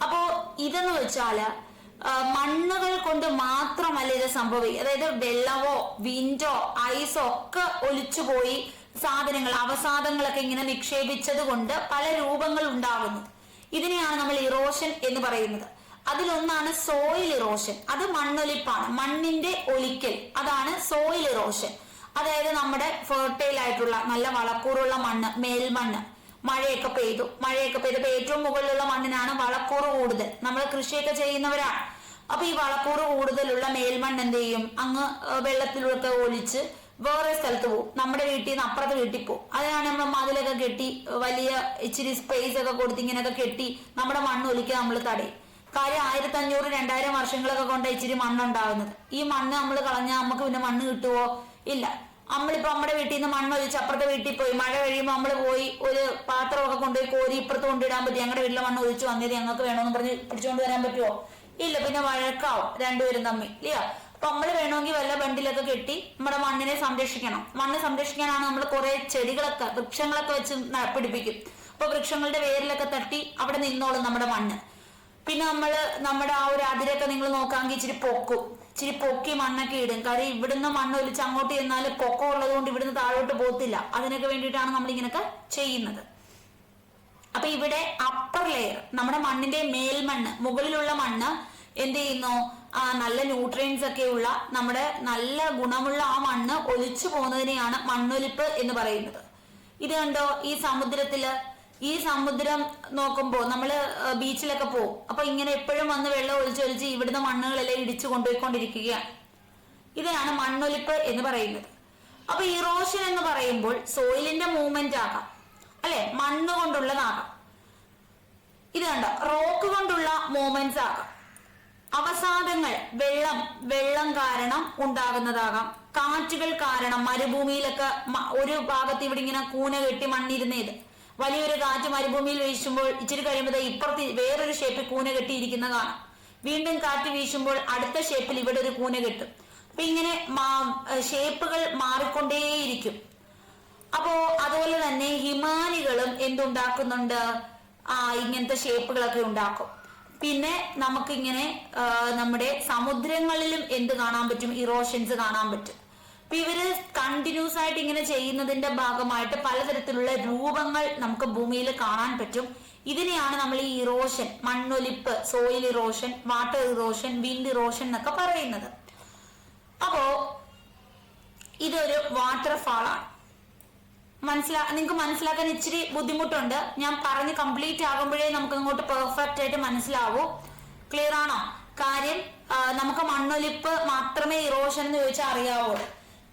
അപ്പോ ഇതെന്ന് വെച്ചാല് മണ്ണുകൾ കൊണ്ട് മാത്രമല്ല ഇത് സംഭവിക്കുക. അതായത് വെള്ളമോ വിൻഡോ ഐസോ ഒക്കെ ഒലിച്ചുപോയി സാധനങ്ങൾ, അവസാദങ്ങളൊക്കെ ഇങ്ങനെ നിക്ഷേപിച്ചത് കൊണ്ട് പല രൂപങ്ങൾ ഉണ്ടാകുന്നു. ഇതിനെയാണ് നമ്മൾ ഇറോഷൻ എന്ന് പറയുന്നത്. അതിലൊന്നാണ് സോയിൽ ഇറോഷൻ. അത് മണ്ണൊലിപ്പാണ്, മണ്ണിന്റെ ഒലിക്കൽ. അതാണ് സോയിൽ ഇറോഷൻ. അതായത് നമ്മുടെ ഫെർട്ടൈൽ ആയിട്ടുള്ള നല്ല വളക്കൂറുള്ള മണ്ണ്, മേൽമണ്ണ്, മഴയൊക്കെ പെയ്തപ്പോ ഏറ്റവും മുകളിലുള്ള മണ്ണിനാണ് വളക്കൂറ് കൂടുതൽ. നമ്മൾ കൃഷിയൊക്കെ ചെയ്യുന്നവരാണ്. അപ്പൊ ഈ വളക്കൂറ് കൂടുതലുള്ള മേൽമണ്ണ് എന്ത് ചെയ്യും? അങ്ങ് വെള്ളത്തിലൊക്കെ ഒലിച്ച് വേറെ സ്ഥലത്ത് പോകും. നമ്മുടെ വീട്ടിൽ നിന്ന് അപ്പുറത്തെ വീട്ടിൽ പോകും. അതിനാണ് നമ്മൾ മതിലൊക്കെ കെട്ടി വലിയ ഇച്ചിരി സ്പേസ് ഒക്കെ കൊടുത്ത് ഇങ്ങനെയൊക്കെ കെട്ടി നമ്മുടെ മണ്ണ് ഒലിക്കാൻ നമ്മൾ തടയും. കാര്യം 1500-2000 വർഷങ്ങളൊക്കെ കൊണ്ട് ഇച്ചിരി മണ്ണുണ്ടാവുന്നത്. ഈ മണ്ണ് നമ്മൾ കളഞ്ഞാൽ നമുക്ക് പിന്നെ മണ്ണ് കിട്ടുവോ? ഇല്ല. നമ്മളിപ്പോ നമ്മുടെ വീട്ടിൽ നിന്ന് മണ്ണൊലിച്ച് അപ്പുറത്തെ വീട്ടിൽ പോയി മഴ കഴിയുമ്പോൾ നമ്മൾ പോയി ഒരു പാത്രമൊക്കെ കൊണ്ടുപോയി കോരി ഇപ്പുറത്ത് കൊണ്ടിടാൻ പറ്റും. ഞങ്ങളുടെ വീട്ടിലെ മണ്ണ് ഒലിച്ച് വന്നത് ഞങ്ങൾക്ക് വേണമെന്ന് പറഞ്ഞ് പിടിച്ചുകൊണ്ട് വരാൻ പറ്റുമോ? ഇല്ല. പിന്നെ വഴക്കാവും രണ്ടുപേരും തമ്മിൽ, ഇല്ല. അപ്പൊ നമ്മൾ വേണമെങ്കിൽ വല്ല ബണ്ടിലൊക്കെ കെട്ടി നമ്മുടെ മണ്ണിനെ സംരക്ഷിക്കണം. മണ്ണ് സംരക്ഷിക്കാനാണ് നമ്മൾ കുറെ ചെടികളൊക്കെ വൃക്ഷങ്ങളൊക്കെ വെച്ച് പിടിപ്പിക്കും. അപ്പൊ വൃക്ഷങ്ങളുടെ വേരിലൊക്കെ തട്ടി അവിടെ നിന്നോളും നമ്മുടെ മണ്ണ്. പിന്നെ നമ്മുടെ ആ ഒരു അതിരൊക്കെ നിങ്ങൾ നോക്കാമെങ്കിൽ ഇച്ചിരി പൊക്കി മണ്ണൊക്കെ ഇടും. കാര്യം ഇവിടുന്ന് മണ്ണ് ഒലിച്ച് അങ്ങോട്ട് ചെന്നാൽ പൊക്കം ഉള്ളത് കൊണ്ട് ഇവിടുന്ന് താഴോട്ട് പോകത്തില്ല. അതിനൊക്കെ വേണ്ടിയിട്ടാണ് നമ്മൾ ഇങ്ങനെയൊക്കെ ചെയ്യുന്നത്. അപ്പൊ ഇവിടെ അപ്പർ ലെയർ നമ്മുടെ മണ്ണിന്റെ മേൽമണ്ണ്, മുകളിലുള്ള മണ്ണ് എന്ത് ചെയ്യുന്നു? നല്ല ന്യൂട്രിയൻസ് ഒക്കെ ഉള്ള നമ്മുടെ നല്ല ഗുണമുള്ള ആ മണ്ണ് ഒലിച്ചു പോകുന്നതിനെയാണ് മണ്ണൊലിപ്പ് എന്ന് പറയുന്നത്. ഇത് കണ്ടോ, ഈ സമുദ്രം നോക്കുമ്പോൾ നമ്മള് ബീച്ചിലൊക്കെ പോകും. അപ്പൊ ഇങ്ങനെ എപ്പോഴും വന്ന് വെള്ളം ഒലിച്ചൊലിച്ച് ഇവിടുന്ന് മണ്ണുകളെല്ലാം ഇടിച്ചു കൊണ്ടുപോയിക്കൊണ്ടിരിക്കുകയാണ്. ഇതിനാണ് മണ്ണൊലിപ്പ് എന്ന് പറയുന്നത്. അപ്പൊ ഇറോഷൻ എന്ന് പറയുമ്പോൾ സോയിലിന്റെ മൂവ്മെന്റ് ആകാം, അല്ലെ, മണ്ണ് കൊണ്ടുള്ളതാകാം. ഇത് കണ്ടോ, റോക്ക് കൊണ്ടുള്ള മൂവ്മെന്റ്സ് ആകാം. അവസാദങ്ങൾ വെള്ളം കാരണം ഉണ്ടാകുന്നതാകാം. കാറ്റുകൾ കാരണം മരുഭൂമിയിലൊക്കെ ഒരു ഭാഗത്ത് ഇവിടെ ഇങ്ങനെ കൂന കെട്ടി മണ്ണിരുന്നേത് വലിയൊരു കാറ്റ് മരുഭൂമിയിൽ വീശുമ്പോൾ ഇച്ചിരി കഴിയുമ്പോൾ ഇപ്പുറത്ത് വേറൊരു ഷേപ്പിൽ കൂന കെട്ടിയിരിക്കുന്ന കാണാം. വീണ്ടും കാറ്റ് വീശുമ്പോൾ അടുത്ത ഷേപ്പിൽ ഇവിടെ ഒരു കൂന കെട്ടും. അപ്പൊ ഇങ്ങനെ ഷേപ്പുകൾ മാറിക്കൊണ്ടേയിരിക്കും. അപ്പോ അതുപോലെ തന്നെ ഹിമാനികളും എന്തുണ്ടാക്കുന്നുണ്ട്? ഇങ്ങനത്തെ ഷേപ്പുകളൊക്കെ ഉണ്ടാക്കും. പിന്നെ നമുക്കിങ്ങനെ നമ്മുടെ സമുദ്രങ്ങളിലും എന്ത് കാണാൻ പറ്റും? ഇറോഷൻസ് കാണാൻ പറ്റും. അപ്പൊ ഇവര് കണ്ടിന്യൂസ് ആയിട്ട് ഇങ്ങനെ ചെയ്യുന്നതിന്റെ ഭാഗമായിട്ട് പലതരത്തിലുള്ള രൂപങ്ങൾ നമുക്ക് ഭൂമിയിൽ കാണാൻ പറ്റും. ഇതിനെയാണ് നമ്മൾ ഈ ഇറോഷൻ, മണ്ണൊലിപ്പ്, soil erosion, water erosion, wind erosion എന്നൊക്കെ പറയുന്നത്. അപ്പോ ഇതൊരു വാട്ടർഫാൾ ആണ്. നിങ്ങൾക്ക് മനസ്സിലാക്കാൻ ഇച്ചിരി ബുദ്ധിമുട്ടുണ്ട്. ഞാൻ പറഞ്ഞ് കംപ്ലീറ്റ് ആകുമ്പോഴേ നമുക്ക് അങ്ങോട്ട് പെർഫെക്റ്റ് ആയിട്ട് മനസ്സിലാവൂ. ക്ലിയർ ആണോ? കാര്യം നമുക്ക് മണ്ണൊലിപ്പ് മാത്രമേ ഇറോഷൻ എന്ന് ചോദിച്ചാൽ അറിയാവുള്ളൂ.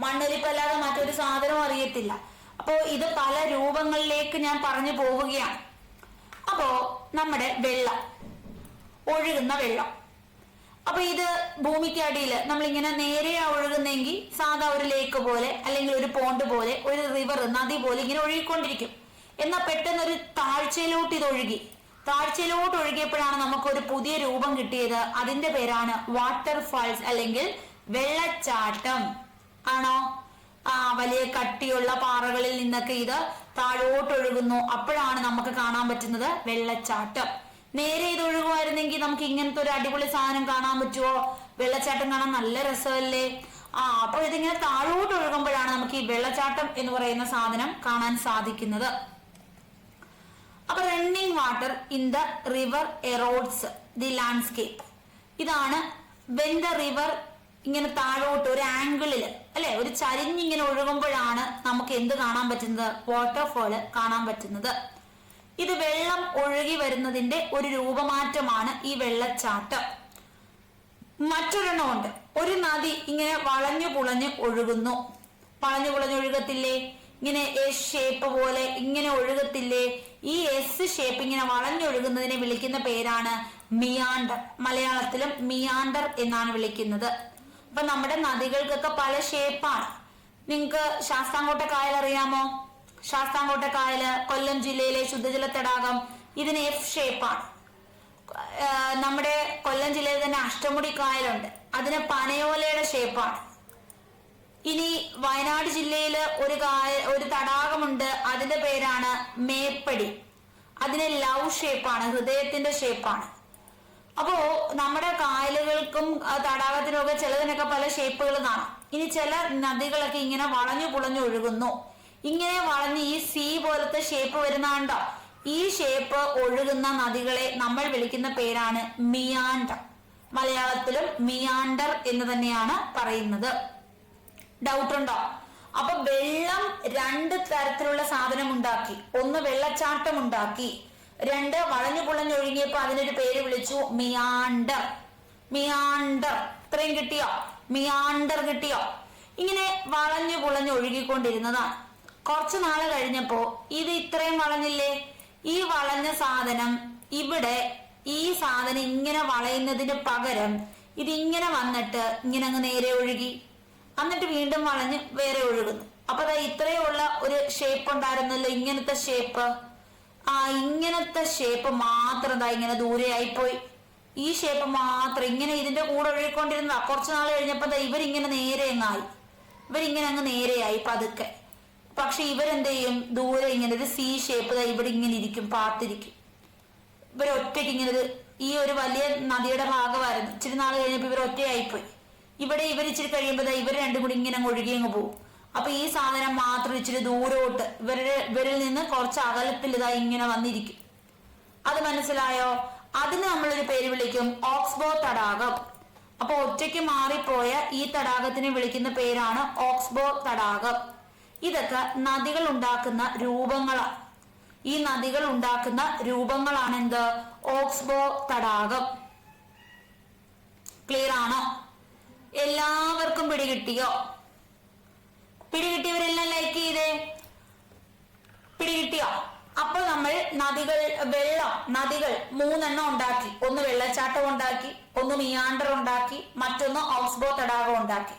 മണ്ണൊലിപ്പ് അല്ലാതെ മറ്റൊരു സാധനവും അറിയത്തില്ല. അപ്പോ ഇത് പല രൂപങ്ങളിലേക്ക് ഞാൻ പറഞ്ഞു പോവുകയാണ്. അപ്പോ നമ്മുടെ ഒഴുകുന്ന വെള്ളം, അപ്പൊ ഇത് ഭൂമിക്കടിയിൽ നമ്മളിങ്ങനെ നേരെയാ ഒഴുകുന്നെങ്കിൽ സാധാ ഒരു ലേക്ക് പോലെ അല്ലെങ്കിൽ ഒരു പോണ്ട് പോലെ ഒരു റിവർ, നദി പോലെ ഇങ്ങനെ ഒഴുകിക്കൊണ്ടിരിക്കും. എന്നാൽ പെട്ടെന്ന് ഒരു താഴ്ചയിലോട്ട് ഒഴുകിയപ്പോഴാണ് നമുക്കൊരു പുതിയ രൂപം കിട്ടിയത്. അതിന്റെ പേരാണ് വാട്ടർഫാൾസ് അല്ലെങ്കിൽ വെള്ളച്ചാട്ടം. ആണോ? വലിയ കട്ടിയുള്ള പാറകളിൽ നിന്നൊക്കെ ഇത് താഴോട്ട് ഒഴുകുന്നു. അപ്പോഴാണ് നമുക്ക് കാണാൻ പറ്റുന്നത് വെള്ളച്ചാട്ടം. നേരെ ഇത് ഒഴുകുമായിരുന്നെങ്കിൽ നമുക്ക് ഇങ്ങനത്തെ ഒരു അടിപൊളി സാധനം കാണാൻ പറ്റുമോ? വെള്ളച്ചാട്ടം കാണാൻ നല്ല രസമല്ലേ? അപ്പൊ ഇതിങ്ങനെ താഴോട്ട് ഒഴുകുമ്പോഴാണ് നമുക്ക് ഈ വെള്ളച്ചാട്ടം എന്ന് പറയുന്ന സാധനം കാണാൻ സാധിക്കുന്നത്. അപ്പൊ running water in the river erodes the landscape. ഇതാണ് വെൻ ദ റിവർ ഇങ്ങനെ താഴോട്ട് ഒരു ആംഗിളില്, അല്ലെ, ഒരു ചരിഞ്ഞിങ്ങനെ ഒഴുകുമ്പോഴാണ് നമുക്ക് എന്ത് കാണാൻ പറ്റുന്നത്? വാട്ടർഫോള് കാണാൻ പറ്റുന്നത്. ഇത് വെള്ളം ഒഴുകി വരുന്നതിന്റെ ഒരു രൂപമാറ്റമാണ് ഈ വെള്ളച്ചാട്ടം. മറ്റൊരെണ്ണമുണ്ട്. ഒരു നദി ഇങ്ങനെ വളഞ്ഞു പുളഞ്ഞ് ഒഴുകുന്നു. വളഞ്ഞു പുളഞ്ഞ് ഒഴുകത്തില്ലേ? ഇങ്ങനെ എസ് ഷേപ്പ് പോലെ ഇങ്ങനെ ഒഴുകത്തില്ലേ? ഈ എസ് ഷേപ്പ് ഇങ്ങനെ വളഞ്ഞൊഴുകുന്നതിനെ വിളിക്കുന്ന പേരാണ് മിയാണ്ടർ. മലയാളത്തിലും മിയാണ്ടർ എന്നാണ് വിളിക്കുന്നത്. അപ്പൊ നമ്മുടെ നദികൾക്കൊക്കെ പല ഷേപ്പാണ്. നിങ്ങൾക്ക് ശാസ്താംകോട്ട കായൽ അറിയാമോ? ശാസ്താംകോട്ട കായല് കൊല്ലം ജില്ലയിലെ ശുദ്ധജല തടാകം, ഇതിന് എഫ് ഷേപ്പാണ്. നമ്മുടെ കൊല്ലം ജില്ലയിൽ തന്നെ അഷ്ടമുടി കായലുണ്ട്, അതിന് പനയോലയുടെ ഷേപ്പാണ്. ഇനി വയനാട് ജില്ലയില് ഒരു തടാകമുണ്ട്, അതിന്റെ പേരാണ് മേപ്പടി, അതിന് ലവ് ഷേപ്പാണ്, ഹൃദയത്തിന്റെ ഷേപ്പാണ്. അപ്പോ നമ്മുടെ കായലുകൾക്കും തടാകത്തിനും ഒക്കെ ചിലതിനൊക്കെ പല ഷേപ്പുകൾ കാണാം. ഇനി ചില നദികളൊക്കെ ഇങ്ങനെ വളഞ്ഞു പുളഞ്ഞു ഒഴുകുന്നു. ഇങ്ങനെ വളഞ്ഞ് ഈ സി പോലത്തെ ഷേപ്പ് വരുന്നുണ്ടോ? ഈ ഷേപ്പ് ഒഴുകുന്ന നദികളെ നമ്മൾ വിളിക്കുന്ന പേരാണ് മിയാണ്ടർ. മലയാളത്തിലും മിയാണ്ടർ എന്ന് തന്നെയാണ് പറയുന്നത്. ഡൗട്ട് ഉണ്ടോ? അപ്പൊ വെള്ളം രണ്ട് തരത്തിലുള്ള സാധനം ഉണ്ടാക്കി. ഒന്ന് വെള്ളച്ചാട്ടം ഉണ്ടാക്കി, രണ്ട് വളഞ്ഞു പുളഞ്ഞൊഴുകിയപ്പോ അതിനൊരു പേര് വിളിച്ചു മിയാണ്ടർ. ഇത്രയും കിട്ടിയോ? മിയാണ്ടർ കിട്ടിയോ? ഇങ്ങനെ വളഞ്ഞു പുളഞ്ഞു ഒഴുകിക്കൊണ്ടിരുന്നതാണ്. കുറച്ചു നാള് കഴിഞ്ഞപ്പോ ഇത് ഇത്രയും വളഞ്ഞില്ലേ? ഈ വളഞ്ഞ സാധനം ഇവിടെ, ഈ സാധനം ഇങ്ങനെ വളയുന്നതിന് പകരം ഇതിങ്ങനെ വന്നിട്ട് ഇങ്ങനെ അങ്ങ് നേരെ ഒഴുകി. എന്നിട്ട് വീണ്ടും വളഞ്ഞ് വേറെ ഒഴുകുന്നു. അപ്പൊ ദാ ഇത്രയുള്ള ഒരു ഷേപ്പ് ഉണ്ടായിരുന്നല്ലോ, ഇങ്ങനത്തെ ഷേപ്പ്. ഇങ്ങനത്തെ ഷേപ്പ് മാത്രം ദാ ഇങ്ങനെ ദൂരെയായി പോയി. ഈ ഷേപ്പ് മാത്രം ഇങ്ങനെ ഇതിന്റെ കൂടെ ഒഴുകിക്കൊണ്ടിരുന്ന കുറച്ചു നാൾ കഴിഞ്ഞപ്പോ ഇവരിങ്ങനെ നേരെ അങ്ങായി, ഇവരിങ്ങനെ അങ്ങ് നേരെയായി പതുക്കെ. പക്ഷെ ഇവരെന്ത് ചെയ്യും, ദൂരെ ഇങ്ങനെ ഒരു സി ഷേപ്പ് ഇവിടെ ഇങ്ങനെ ഇരിക്കും, പാത്തിരിക്കും. ഇവരൊറ്റയ്ക്ക് ഇങ്ങനെ ഈ ഒരു വലിയ നദിയുടെ ഭാഗമായിരുന്നു. ഇച്ചിരി നാൾ കഴിഞ്ഞപ്പോ ഇവർ ഒറ്റയായിപ്പോയി. ഇവിടെ ഇവർ ഇച്ചിരി കഴിയുമ്പോൾ ഇവർ രണ്ടും കൂടി ഇങ്ങനെ ഒഴുകി അങ്ങ് പോകും. അപ്പൊ ഈ സാധനം മാത്രം ഇച്ചിരി ദൂരോട്ട് ഇവരിൽ നിന്ന് കുറച്ച് അകലത്തിൽ ഇങ്ങനെ വന്നിരിക്കും. അത് മനസ്സിലായോ? അതിന് നമ്മളൊരു പേര് വിളിക്കും ഓക്സ്ബോ തടാകം. അപ്പൊ ഒറ്റയ്ക്ക് മാറിപ്പോയ ഈ തടാകത്തിനെ വിളിക്കുന്ന പേരാണ് ഓക്സ്ബോ തടാകം. ഇതൊക്കെ നദികൾ ഉണ്ടാക്കുന്ന രൂപങ്ങളാണ്. ഈ നദികൾ ഉണ്ടാക്കുന്ന രൂപങ്ങളാണ് എന്ത്? ഓക്സ്ബോ തടാകം. ക്ലിയർ ആണോ? എല്ലാവർക്കും പിടികിട്ടിയോ? പിടികിട്ടിയവരെല്ലാം ലൈക്ക് ചെയ്തേ. പിടികിട്ടിയോ? അപ്പോൾ നമ്മൾ നദികൾ 3 ഉണ്ടാക്കി. ഒന്ന് വെള്ളച്ചാട്ടം ഉണ്ടാക്കി, ഒന്ന് മിയാണ്ടർ ഉണ്ടാക്കി, മറ്റൊന്ന് ഓക്സ്ബോ തടാകം ഉണ്ടാക്കി.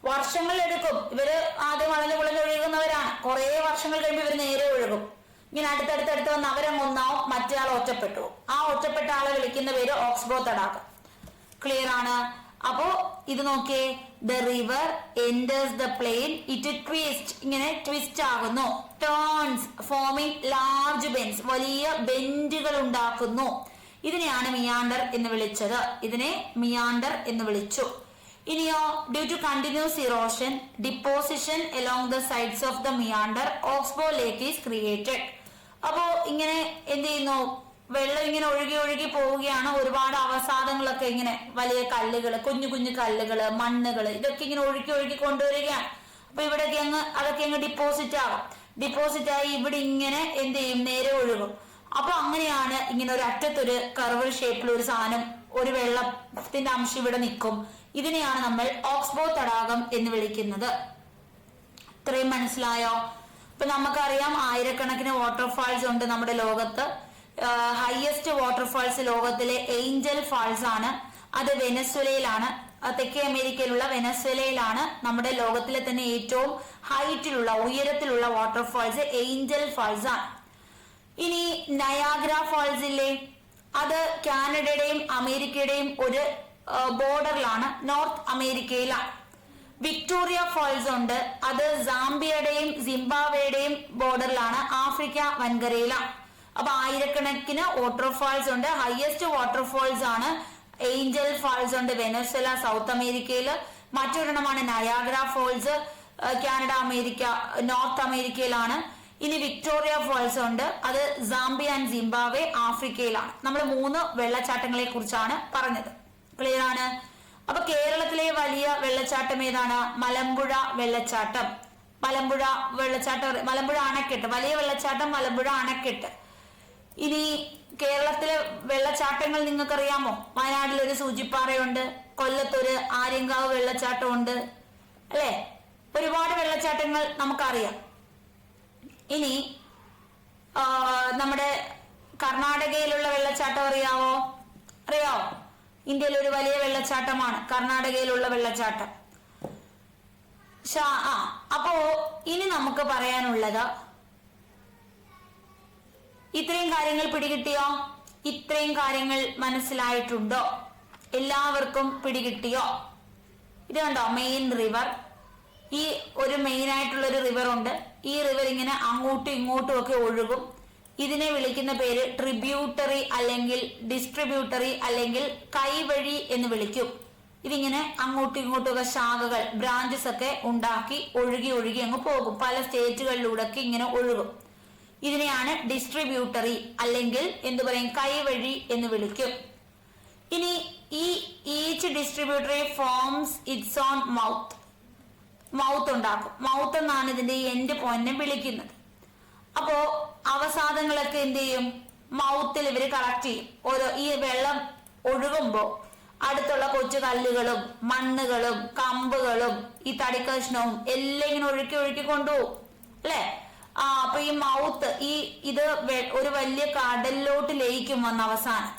വർഷങ്ങൾ എടുക്കും. ഇവര് ആദ്യം വളഞ്ഞു കുളഞ്ഞ് ഒഴുകുന്നവരാണ്. കുറെ വർഷങ്ങൾ കഴിയുമ്പോൾ ഇവർ നേരെ ഒഴുകും. ഇങ്ങനെ അടുത്തടുത്ത് വന്ന് അവരൊന്നാവും, മറ്റേ ആൾ ഒറ്റപ്പെട്ടു. ആ ഒറ്റപ്പെട്ട ആളെ വിളിക്കുന്ന പേര് ഓക്സ്ബോ തടാകം. ക്ലിയർ ആണ്? അപ്പോ ഇത് നോക്കിയേ, the river enters the plain, it twist, ഇങ്ങനെ ട്വിസ്റ്റ് ആകുന്നു. ടേൺസ് ഫോമിങ് ലാർജ് ബെൻസ്, വലിയ ബെൻഡുകൾ ഉണ്ടാക്കുന്നു. ഇതിനെയാണ് മിയാണ്ടർ എന്ന് വിളിച്ചത്. ഇതിനെ മിയാണ്ടർ എന്ന് വിളിച്ചു. ഇനിയോ, due to continuous erosion deposition along the sides of the meander oxbow lake is created. അപ്പോ ഇങ്ങനെ എന്ത് ചെയ്യുന്നു, വെള്ളം ഇങ്ങനെ ഒഴുകി പോവുകയാണ്. ഒരുപാട് അവസാദങ്ങളൊക്കെ ഇങ്ങനെ വലിയ കല്ലുകൾ, കുഞ്ഞു കുഞ്ഞു കല്ലുകൾ, മണ്ണുകൾ, ഇതൊക്കെ ഇങ്ങനെ ഒഴുകി കൊണ്ടുവരികയാണ്. അപ്പൊ ഇവിടെയൊക്കെ അതൊക്കെ അങ്ങ് ഡിപ്പോസിറ്റ് ആയി ഇവിടെ ഇങ്ങനെ എന്ത് ചെയ്യും, നേരെ ഒഴുകും. അപ്പൊ അങ്ങനെയാണ് ഇങ്ങനെ ഒരു അറ്റത്തൊരു കർവ് ഷേപ്പിൽ ഒരു സാധനം, ഒരു വെള്ളത്തിന്റെ അംശം ഇവിടെ നിൽക്കും. ഇതിനെയാണ് നമ്മൾ ഓക്സ്ബോ തടാകം എന്ന് വിളിക്കുന്നത്. ഇത്രയും മനസ്സിലായോ? ഇപ്പൊ നമുക്കറിയാം ആയിരക്കണക്കിന് വാട്ടർഫാൾസ് ഉണ്ട് നമ്മുടെ ലോകത്ത്. ഹയസ്റ്റ് വാട്ടർഫാൾസ് ലോകത്തിലെ ഏഞ്ചൽ ഫാൾസ് ആണ്. അത് വെനസ്വേലയിലാണ്, തെക്കേ അമേരിക്കയിലുള്ള വെനസ്വേലയിലാണ്. നമ്മുടെ ലോകത്തിലെ തന്നെ ഏറ്റവും ഹൈറ്റിലുള്ള, ഉയരത്തിലുള്ള വാട്ടർഫാൾസ് ഏഞ്ചൽ ഫാൾസ് ആണ്. ഇനി നയാഗ്ര ഫാൾസ് ഇല്ലേ, അത് കാനഡയുടെയും അമേരിക്കയുടെയും ഒരു ബോർഡറിലാണ്, നോർത്ത് അമേരിക്കയിലാണ്. വിക്ടോറിയ ഫാൾസ് ഉണ്ട്, അത് സാംബിയയുടെയും സിംബാബ്വേയുടെയും ബോർഡറിലാണ്, ആഫ്രിക്ക വൻകരയിലാണ്. അപ്പൊ ആയിരക്കണക്കിന് വാട്ടർഫാൾസ് ഉണ്ട്. ഹയസ്റ്റ് വാട്ടർഫാൾസ് ആണ് ഏഞ്ചൽ ഫാൾസ് ഉണ്ട് വെനസ്വേല, സൗത്ത് അമേരിക്കയിൽ. മറ്റൊരെണ്ണമാണ് Niagara Falls, Canada, America, North അമേരിക്കയിലാണ്. ഇനി വിക്ടോറിയ ഫാൾസ് ഉണ്ട്, അത് സാംബിയ ആൻഡ് സിംബാബ്വെ, ആഫ്രിക്കയിലാണ്. നമ്മൾ 3 വെള്ളച്ചാട്ടങ്ങളെ കുറിച്ചാണ് പറഞ്ഞത്. ക്ലിയർ ആണ്? അപ്പൊ കേരളത്തിലെ വലിയ വെള്ളച്ചാട്ടം ഏതാണ്? മലമ്പുഴ വെള്ളച്ചാട്ടം. മലമ്പുഴ അണക്കെട്ട്, വലിയ വെള്ളച്ചാട്ടം മലമ്പുഴ അണക്കെട്ട്. ഇനി കേരളത്തിലെ വെള്ളച്ചാട്ടങ്ങൾ നിങ്ങൾക്കറിയാമോ? വയനാട്ടിൽ ഒരു സൂചിപ്പാറയുണ്ട്, കൊല്ലത്തൊരു ആര്യങ്കാവ് വെള്ളച്ചാട്ടം ഉണ്ട്, അല്ലെ? ഒരുപാട് വെള്ളച്ചാട്ടങ്ങൾ നമുക്കറിയാം. ഇനി നമ്മുടെ കർണാടകയിലുള്ള വെള്ളച്ചാട്ടം അറിയാവോ? ഇന്ത്യയിലെ ഒരു വലിയ വെള്ളച്ചാട്ടമാണ് കർണാടകയിലുള്ള വെള്ളച്ചാട്ടം. അപ്പോ ഇനി നമുക്ക് പറയാനുള്ളത്, ഇത്രയും കാര്യങ്ങൾ പിടികിട്ടിയോ? ഇത്രയും കാര്യങ്ങൾ മനസ്സിലായിട്ടുണ്ടോ? എല്ലാവർക്കും പിടികിട്ടിയോ? ഇത് കണ്ടോ, മെയിൻ റിവർ. ഈ ഒരു മെയിൻ ആയിട്ടുള്ള ഒരു റിവർ ഉണ്ട്. ഈ റിവർ ഇങ്ങനെ അങ്ങോട്ടും ഇങ്ങോട്ടും ഒക്കെ ഒഴുകും. ഇതിനെ വിളിക്കുന്ന പേര് ട്രിബ്യൂട്ടറി അല്ലെങ്കിൽ ഡിസ്ട്രിബ്യൂട്ടറി അല്ലെങ്കിൽ കൈവഴി എന്ന് വിളിക്കും. ഇതിങ്ങനെ അങ്ങോട്ടും ഇങ്ങോട്ടും ഒക്കെ ശാഖകൾ, ബ്രാഞ്ചസ് ഒക്കെ ഉണ്ടാക്കി ഒഴുകി അങ്ങ് പോകും. പല സ്റ്റേറ്റുകളിലൂടെ ഒക്കെ ഇങ്ങനെ ഒഴുകും. ഇതിനെയാണ് ഡിസ്ട്രിബ്യൂട്ടറി അല്ലെങ്കിൽ എന്ത് പറയും, കൈവഴി എന്ന് വിളിക്കും. ഇനി each distributary forms it's on mouth ഉണ്ടാക്കും. മൗത്ത് എന്നാണ് ഇതിന്റെ എൻഡ് പോയിന്റിനെ വിളിക്കുന്നത്. അപ്പോ അവസാദങ്ങളൊക്കെ എന്ത് ചെയ്യും, മൗത്തിൽ ഇവര് കളക്ട് ചെയ്യും. ഈ വെള്ളം ഒഴുകുമ്പോ അടുത്തുള്ള കൊച്ചു കല്ലുകളും മണ്ണുകളും കമ്പുകളും ഈ തടിക്കഷ്ണവും എല്ലാം ഇങ്ങനെ ഒഴുക്കി കൊണ്ടുപോകും, അല്ലെ? അപ്പൊ ഈ മൗത്ത് ഇത് ഒരു വലിയ കടലിലോട്ട് ലയിക്കും വന്ന അവസാനം.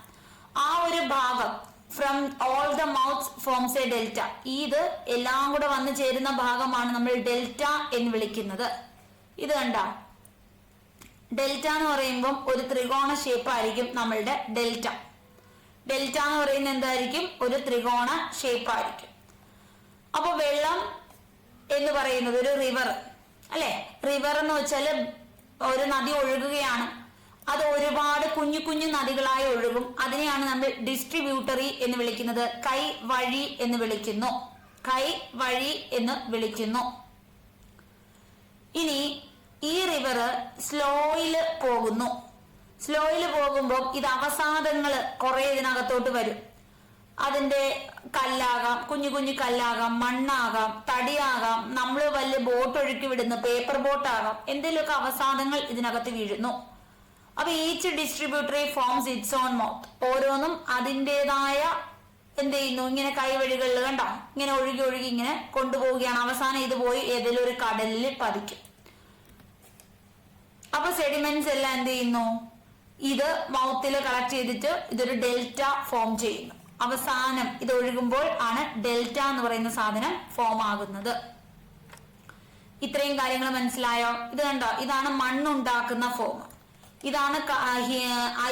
ആ ഒരു ഭാഗം from all the mouths forms A delta. ഇത് എല്ലാം കൂടെ വന്നു ചേരുന്ന ഭാഗമാണ് നമ്മൾ ഡെൽറ്റ എന്ന് വിളിക്കുന്നത്. ഇത് കണ്ട, ഡെൽറ്റ എന്ന് പറയുമ്പോൾ ഒരു ത്രികോണ ഷേപ്പ് ആയിരിക്കും നമ്മളുടെ ഡെൽറ്റ. ഡെൽറ്റ എന്ന് പറയുന്നത് എന്തായിരിക്കും? ഒരു ത്രികോണ ഷേപ്പ് ആയിരിക്കും. അപ്പൊ വെള്ളം എന്ന് പറയുന്നത് ഒരു റിവർ അല്ലെ. റിവർ എന്ന് വെച്ചാൽ ഒരു നദി ഒഴുകുകയാണ്, അത് ഒരുപാട് കുഞ്ഞു കുഞ്ഞു നദികളായി ഒഴുകും. അതിനെയാണ് നമ്മൾ ഡിസ്ട്രിബ്യൂട്ടറി എന്ന് വിളിക്കുന്നത്, കൈ വഴി എന്ന് വിളിക്കുന്നു, കൈ വഴി എന്ന് വിളിക്കുന്നു. ഇനി ഈ റിവർ സ്ലോയില് പോകുന്നു. സ്ലോയില് പോകുമ്പോൾ ഇത് അവസാദങ്ങള് കുറെ ഇതിനകത്തോട്ട് വരും. അതിന്റെ കല്ലാകാം, കുഞ്ഞു കുഞ്ഞു കല്ലാകാം, മണ്ണാകാം, തടിയാകാം, നമ്മൾ വലിയ ബോട്ട് ഒഴുക്കി വിടുന്ന പേപ്പർ ബോട്ട് ആകാം, എന്തെങ്കിലുമൊക്കെ അവസാദങ്ങൾ ഇതിനകത്ത് വീഴുന്നു. അപ്പൊ each distributary forms it's on mouth. ഓരോന്നും അതിൻ്റെതായ എന്ത് ചെയ്യുന്നു, ഇങ്ങനെ കൈവഴികളിൽ കണ്ടോ, ഇങ്ങനെ ഒഴുകി ഒഴുകി ഇങ്ങനെ കൊണ്ടുപോവുകയാണ്. അവസാനം ഇത് പോയി ഏതെങ്കിലും ഒരു കടലിൽ പതിക്കും. അപ്പൊ സെഡിമെന്റ്സ് എല്ലാം എന്ത് ചെയ്യുന്നു, ഇത് മൗത്തിൽ കളക്ട് ചെയ്തിട്ട് ഇതൊരു ഡെൽറ്റ ഫോം ചെയ്യുന്നു. അവസാനം ഇത് ഒഴുകുമ്പോൾ ആണ് ഡെൽറ്റ എന്ന് പറയുന്ന സാധനം ഫോം ആകുന്നത്. ഇത്രയും കാര്യങ്ങൾ മനസ്സിലായോ? ഇത് കണ്ടോ, ഇതാണ് മണ്ണുണ്ടാക്കുന്ന ഫോം. ഇതാണ്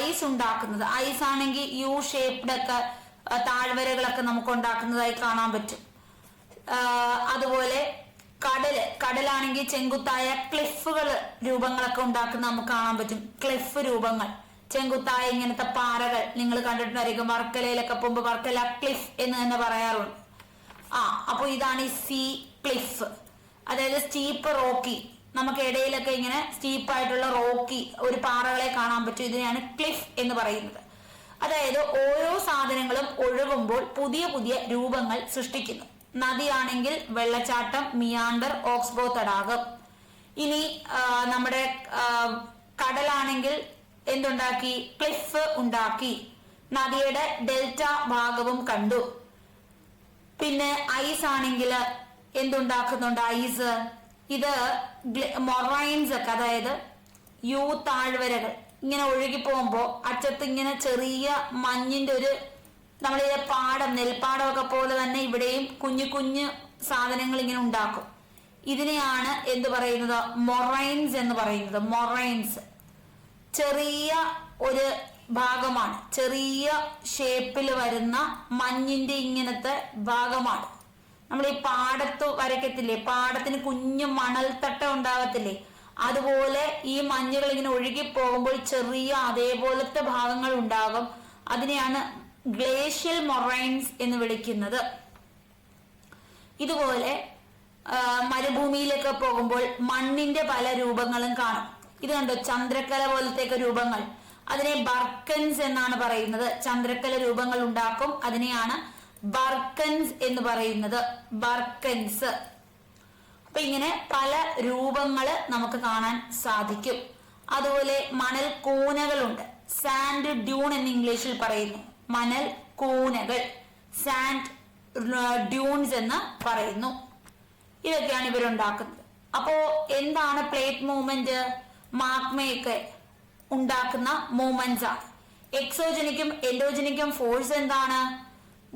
ഐസ് ഉണ്ടാക്കുന്നത്. ഐസ് ആണെങ്കിൽ യു ഷേപ്ഡ് ഒക്കെ താഴ്വരകളൊക്കെ നമുക്ക് ഉണ്ടാക്കുന്നതായി കാണാൻ പറ്റും. അതുപോലെ കടലാണെങ്കിൽ ചെങ്കുത്തായ ക്ലിഫുകൾ രൂപങ്ങളൊക്കെ ഉണ്ടാക്കുന്ന നമുക്ക് കാണാൻ പറ്റും. ക്ലിഫ് രൂപങ്ങൾ, ചെങ്കുത്തായ ഇങ്ങനത്തെ പാറകൾ നിങ്ങൾ കണ്ടിട്ടുണ്ടായിരിക്കും. വർക്കലയിലൊക്കെ പോകുമ്പോൾ വർക്കല ക്ലിഫ് എന്ന് തന്നെ പറയാറുണ്ട്. അപ്പൊ ഇതാണ് ഈ സീ ക്ലിഫ്, അതായത് സ്റ്റീപ്പ് റോക്കി. നമുക്ക് ഇടയിലൊക്കെ ഇങ്ങനെ സ്റ്റീപ്പായിട്ടുള്ള റോക്കി ഒരു പാറകളെ കാണാൻ പറ്റും. ഇതിനെയാണ് ക്ലിഫ് എന്ന് പറയുന്നത്. അതായത് ഓരോ സാധനങ്ങളും ഒഴുകുമ്പോൾ പുതിയ പുതിയ രൂപങ്ങൾ സൃഷ്ടിക്കുന്നു. നദിയാണെങ്കിൽ വെള്ളച്ചാട്ടം, മിയാണ്ടർ, ഓക്സ്ബോ തടാകം. ഇനി നമ്മുടെ കടലാണെങ്കിൽ എന്തുണ്ടാക്കി? ക്ലിഫ് ഉണ്ടാക്കി. നദിയുടെ ഡെൽറ്റ ഭാഗവും കണ്ടു. പിന്നെ ഐസ് ആണെങ്കിൽ എന്തുണ്ടാക്കുന്നുണ്ട്? ഐസ്. ഇത് മൊറൈൻസ് ഒക്കെ, അതായത് യു താഴ്വരകൾ ഇങ്ങനെ ഒഴുകി പോകുമ്പോ അറ്റത്ത് ഇങ്ങനെ ചെറിയ മഞ്ഞിന്റെ ഒരു, നമ്മളിത് പാടം, നെൽപ്പാടമൊക്കെ പോലെ തന്നെ ഇവിടെയും കുഞ്ഞു കുഞ്ഞു സാധനങ്ങൾ ഇങ്ങനെ ഉണ്ടാക്കും. ഇതിനെയാണ് എന്ത് പറയുന്നത്? മൊറൈൻസ് എന്ന് പറയുന്നത്. മൊറൈൻസ് ചെറിയ ഒരു ഭാഗമാണ്, ചെറിയ ഷേപ്പിൽ വരുന്ന മഞ്ഞിന്റെ ഇങ്ങനത്തെ ഭാഗമാണ്. നമ്മൾ ഈ പാടത്ത് വരയ്ക്കത്തില്ലേ, പാടത്തിന് കുഞ്ഞു മണൽത്തട്ട ഉണ്ടാകത്തില്ലേ, അതുപോലെ ഈ മഞ്ഞുകൾ ഇങ്ങനെ ഒഴുകി പോകുമ്പോൾ ചെറിയ അതേപോലത്തെ ഭാഗങ്ങൾ ഉണ്ടാകും. അതിനെയാണ് ഗ്ലേഷ്യൽ മൊറൈൻസ് എന്ന് വിളിക്കുന്നത്. ഇതുപോലെ മരുഭൂമിയിലൊക്കെ പോകുമ്പോൾ മണ്ണിന്റെ പല രൂപങ്ങളും കാണും. ഇത് കണ്ടോ, ചന്ദ്രക്കല പോലത്തെ രൂപങ്ങൾ, അതിനെ ബർക്കൻസ് എന്നാണ് പറയുന്നത്. ചന്ദ്രക്കല രൂപങ്ങൾ ഉണ്ടാക്കും, അതിനെയാണ് ബർക്കൻസ് എന്ന് പറയുന്നത്. ബർക്കൻസ്. അപ്പൊ ഇങ്ങനെ പല രൂപങ്ങള് നമുക്ക് കാണാൻ സാധിക്കും. അതുപോലെ മണൽ കൂനകളുണ്ട്, സാൻഡ് ഡ്യൂൺ എന്ന് ഇംഗ്ലീഷിൽ പറയുന്നു. മണൽ കൂനകൾ, സാൻഡ് ഡ്യൂൺസ് എന്ന് പറയുന്നു. ഇതൊക്കെയാണ് ഇവരുണ്ടാക്കുന്നത്. അപ്പോ എന്താണ് പ്ലേറ്റ് മൂവ്മെന്റ്? മാഗ്മയൊക്കെ ഉണ്ടാക്കുന്ന മൂവ്മെന്റ്സ് ആണ്. എക്സോജനിക്കും എൻഡോജനിക്കും ഫോഴ്സ് എന്താണ്?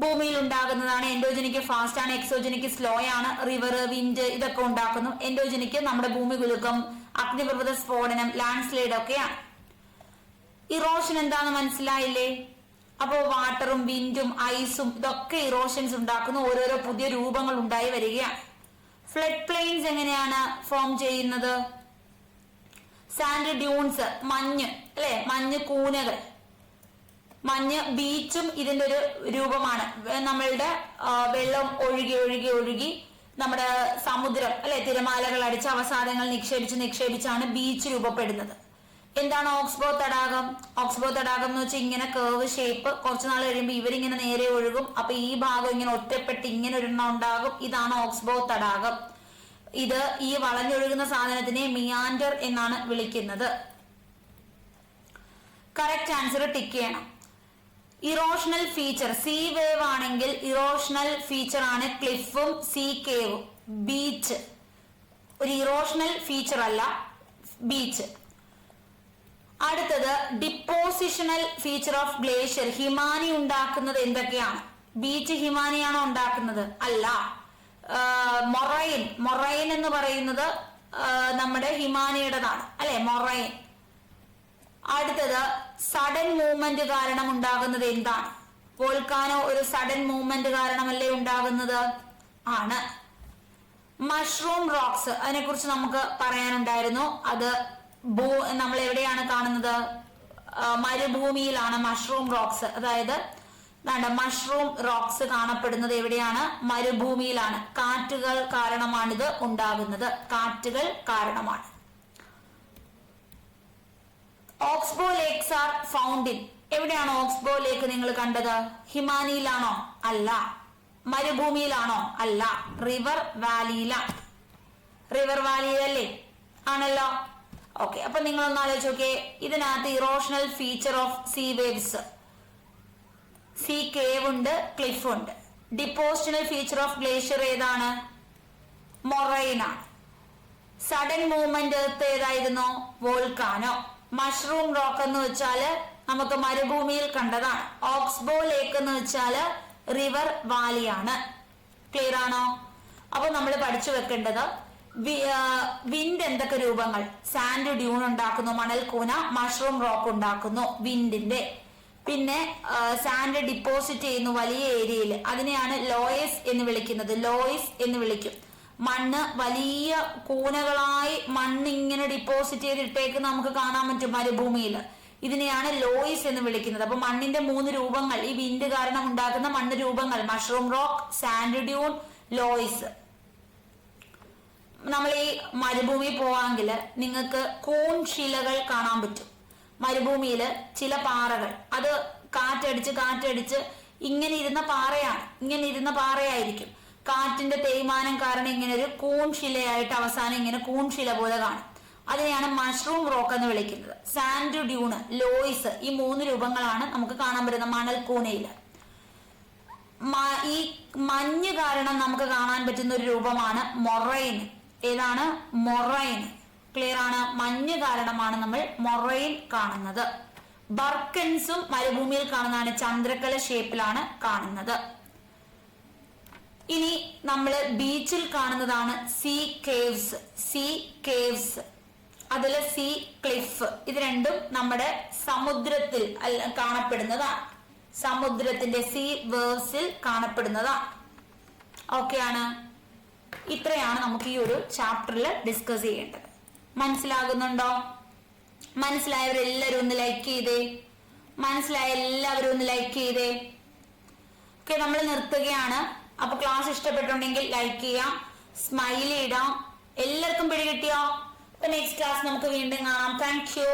ഭൂമിയിൽ ഉണ്ടാകുന്നതാണ്. എൻഡോജനിക്ക് ഫാസ്റ്റ് ആണ്, എക്സോജനിക്ക് സ്ലോ ആണ്. റിവർ, വിൻഡ് ഇതൊക്കെ ഉണ്ടാക്കുന്നു. എൻഡോജനിക്ക് നമ്മുടെ ഭൂമി കുലുക്കം, അഗ്നിപർവ്വത സ്ഫോടനം, ലാൻഡ് സ്ലൈഡ് ഒക്കെയാണ്. ഇറോഷൻ എന്താണെന്ന് മനസ്സിലായില്ലേ? അപ്പോ വാട്ടറും വിൻഡും ഐസും ഇതൊക്കെ ഇറോഷൻസ് ഉണ്ടാക്കുന്നു. ഓരോരോ പുതിയ രൂപങ്ങൾ ഉണ്ടായി വരികയാണ്. ഫ്ലഡ് പ്ലെയിൻസ് എങ്ങനെയാണ് ഫോം ചെയ്യുന്നത്? സാൻഡ് ഡ്യൂൺസ്, മഞ്ഞ് അല്ലെ, മഞ്ഞ് കൂനകൾ. മഞ്ഞ് ബീച്ചും ഇതിന്റെ ഒരു രൂപമാണ്. നമ്മളുടെ വെള്ളം ഒഴുകി ഒഴുകി ഒഴുകി നമ്മുടെ സമുദ്രം അല്ലെ, തിരമാലകൾ അടിച്ച് അവസാദങ്ങൾ നിക്ഷേപിച്ചാണ് ബീച്ച് രൂപപ്പെടുന്നത്. എന്താണ് ഓക്സ്ബോ തടാകം? ഓക്സ്ബോ തടാകം എന്ന് വെച്ചാൽ ഇങ്ങനെ കേർവ് ഷേപ്പ്. കുറച്ചു നാൾ കഴിയുമ്പോൾ ഇവരിങ്ങനെ നേരെ ഒഴുകും. അപ്പൊ ഈ ഭാഗം ഇങ്ങനെ ഒറ്റപ്പെട്ട് ഇങ്ങനെ ഒരെണ്ണം ഉണ്ടാകും. ഇതാണ് ഓക്സ്ബോ തടാകം. ഇത് ഈ വളഞ്ഞൊഴുകുന്ന സാധനത്തിനെ മിയാൻഡർ എന്നാണ് വിളിക്കുന്നത്. കറക്റ്റ് ആൻസർ ടിക്ക് ചെയ്യണം. ഇറോഷണൽ ഫീച്ചർ, സീ വേവ് ആണെങ്കിൽ ഇറോഷണൽ ഫീച്ചർ ആണ് ക്ലിഫും സീ കേവും. ബീച്ച് ഒരു ഇറോഷണൽ ഫീച്ചർ അല്ല, ബീച്ച്. അടുത്തത് ഡിപ്പോസിഷണൽ ഫീച്ചർ ഓഫ് ഗ്ലേഷ്യർ. ഹിമാനി ഉണ്ടാക്കുന്നത് എന്തൊക്കെയാണ്? ബീച്ച് ഹിമാനിയാണോ ഉണ്ടാക്കുന്നത്? അല്ല. മൊറൈൻ എന്ന് പറയുന്നത് നമ്മുടെ ഹിമാനിയുടേതാണ് അല്ലെ, മൊറൈൻ. അടുത്തത് സഡൻ മൂവ്മെന്റ് കാരണം ഉണ്ടാകുന്നത് എന്താണ്? വോൾക്കാനോ ഒരു സഡൻ മൂവ്മെന്റ് കാരണമല്ലേ ഉണ്ടാകുന്നത്? ആണ്. മഷ്റൂം റോക്സ്, അതിനെ കുറിച്ച് നമുക്ക് പറയാനുണ്ടായിരുന്നു. അത് നമ്മൾ എവിടെയാണ് കാണുന്നത്? മരുഭൂമിയിലാണ് മഷ്റൂം റോക്സ്. അതായത് മഷ്റൂം റോക്സ് കാണപ്പെടുന്നത് എവിടെയാണ്? മരുഭൂമിയിലാണ്. കാറ്റുകൾ കാരണമാണിത് ഉണ്ടാകുന്നത്. കാറ്റുകൾ കാരണമാണ്. Oxbow lakes are found in. എവിടെയാണ് ഓക്സ്ബോ ലേക്ക് നിങ്ങൾ കണ്ടത്? ഹിമാനിയിലാണോ? അല്ല. മരുഭൂമിയിലാണോ? അല്ല. റിവർ വാലിയിലാണ്. റിവർ വാലിയിലല്ലേ? ആണല്ലോ. ഓക്കെ, അപ്പൊ നിങ്ങൾ ഒന്ന് ആലോചിച്ച് നോക്കിയേ. ഇതിനകത്ത് erosional feature of sea waves, sea cave ഉണ്ട്, ക്ലിഫ് ഉണ്ട്. ഡിപ്പോസിഷണൽ ഫീച്ചർ ഓഫ് ഗ്ലേഷ്യർ ഏതാണ്? മൊറൈൻ ആണ്. സഡൻ മൂവ്മെന്റ് എർത്ത് ഏതായിരുന്നു? വോൾക്കാനോ. മഷ്റൂം റോക്ക് എന്ന് വെച്ചാല് നമുക്ക് മരുഭൂമിയിൽ കണ്ടതാണ്. ഓക്സ്ബോ ലേക്ക് എന്ന് വെച്ചാല് റിവർ വാലിയാണ്. ക്ലിയർ ആണോ? അപ്പൊ നമ്മൾ പഠിച്ചു വെക്കേണ്ടത് വിൻഡ് എന്തൊക്കെ രൂപങ്ങൾ? സാൻഡ് ഡ്യൂൺ ഉണ്ടാക്കുന്നു, മണൽക്കൂന. മഷ്റൂം റോക്ക് ഉണ്ടാക്കുന്നു വിൻഡിന്റെ. പിന്നെ സാൻഡ് ഡിപ്പോസിറ്റ് ചെയ്യുന്നു വലിയ ഏരിയയിൽ, അതിനെയാണ് ലോയസ് എന്ന് വിളിക്കുന്നത്. ലോയിസ് എന്ന് വിളിക്കും. മണ്ണ് വലിയ കൂനകളായി മണ്ണ് ഇങ്ങനെ ഡിപ്പോസിറ്റ് ചെയ്തിട്ടേക്ക് നമുക്ക് കാണാൻ പറ്റും മരുഭൂമിയിൽ. ഇതിനെയാണ് ലോയിസ് എന്ന് വിളിക്കുന്നത്. അപ്പൊ മണ്ണിന്റെ 3 രൂപങ്ങൾ, ഈ വിൻഡ് കാരണം ഉണ്ടാക്കുന്ന മണ്ണ് രൂപങ്ങൾ: mushroom rock, sand Dune, Lois. നമ്മൾ ഈ മരുഭൂമി പോവാമെങ്കിൽ നിങ്ങൾക്ക് കൂൺ ശിലകൾ കാണാൻ പറ്റും. മരുഭൂമിയിൽ ചില പാറകൾ, അത് കാറ്റടിച്ച് ഇങ്ങനെ ഇരുന്ന പാറയായിരിക്കും. കാറ്റിന്റെ തേയ്മാനം കാരണം ഇങ്ങനെ ഒരു കൂൺ ശിലയായിട്ട് അവസാനം ഇങ്ങനെ കൂൺ ശില പോലെ കാണും. അതിനെയാണ് മഷ്റൂം റോക്ക് എന്ന് വിളിക്കുന്നത്. സാൻഡ് ഡ്യൂണ്, ലോയിസ്, ഈ 3 രൂപങ്ങളാണ് നമുക്ക് കാണാൻ പറ്റുന്ന മണൽക്കൂനയില്. ഈ മഞ്ഞ് കാരണം നമുക്ക് കാണാൻ പറ്റുന്ന ഒരു രൂപമാണ് മൊറൈൻ. ഏതാണ്? മൊറൈൻ. ക്ലിയർ ആണ്? മഞ്ഞ് കാരണമാണ് നമ്മൾ മൊറൈൻ കാണുന്നത്. ബർക്കൻസും മരുഭൂമിയിൽ കാണുന്നതാണ്. ചന്ദ്രക്കല ഷേപ്പിലാണ് കാണുന്നത്. ഇനി നമ്മൾ ബീച്ചിൽ കാണുന്നതാണ് സീ കേവ്സ്. അതില് സീ ക്ലിഫ്. ഇത് രണ്ടും നമ്മുടെ സമുദ്രത്തിൽ കാണപ്പെടുന്നതാണ്. സമുദ്രത്തിന്റെ സീ വേവ്സിൽ കാണപ്പെടുന്നതാണ്. ഓക്കെ ആണ്? ഇത്രയാണ് നമുക്ക് ഈ ഒരു ചാപ്റ്ററിൽ ഡിസ്കസ് ചെയ്യേണ്ടത്. മനസ്സിലാകുന്നുണ്ടോ? മനസ്സിലായവരെല്ലാവരും ഒന്ന് ലൈക്ക് ചെയ്തേ. ഓക്കെ, നമ്മൾ നിർത്തുകയാണ്. അപ്പൊ ക്ലാസ് ഇഷ്ടപ്പെട്ടുണ്ടെങ്കിൽ ലൈക്ക് ചെയ്യാം, സ്മൈലി ഇടാം. എല്ലാവർക്കും പിടികിട്ടിയോ? അപ്പൊ നെക്സ്റ്റ് ക്ലാസ് നമുക്ക് വീണ്ടും കാണാം. Thank you.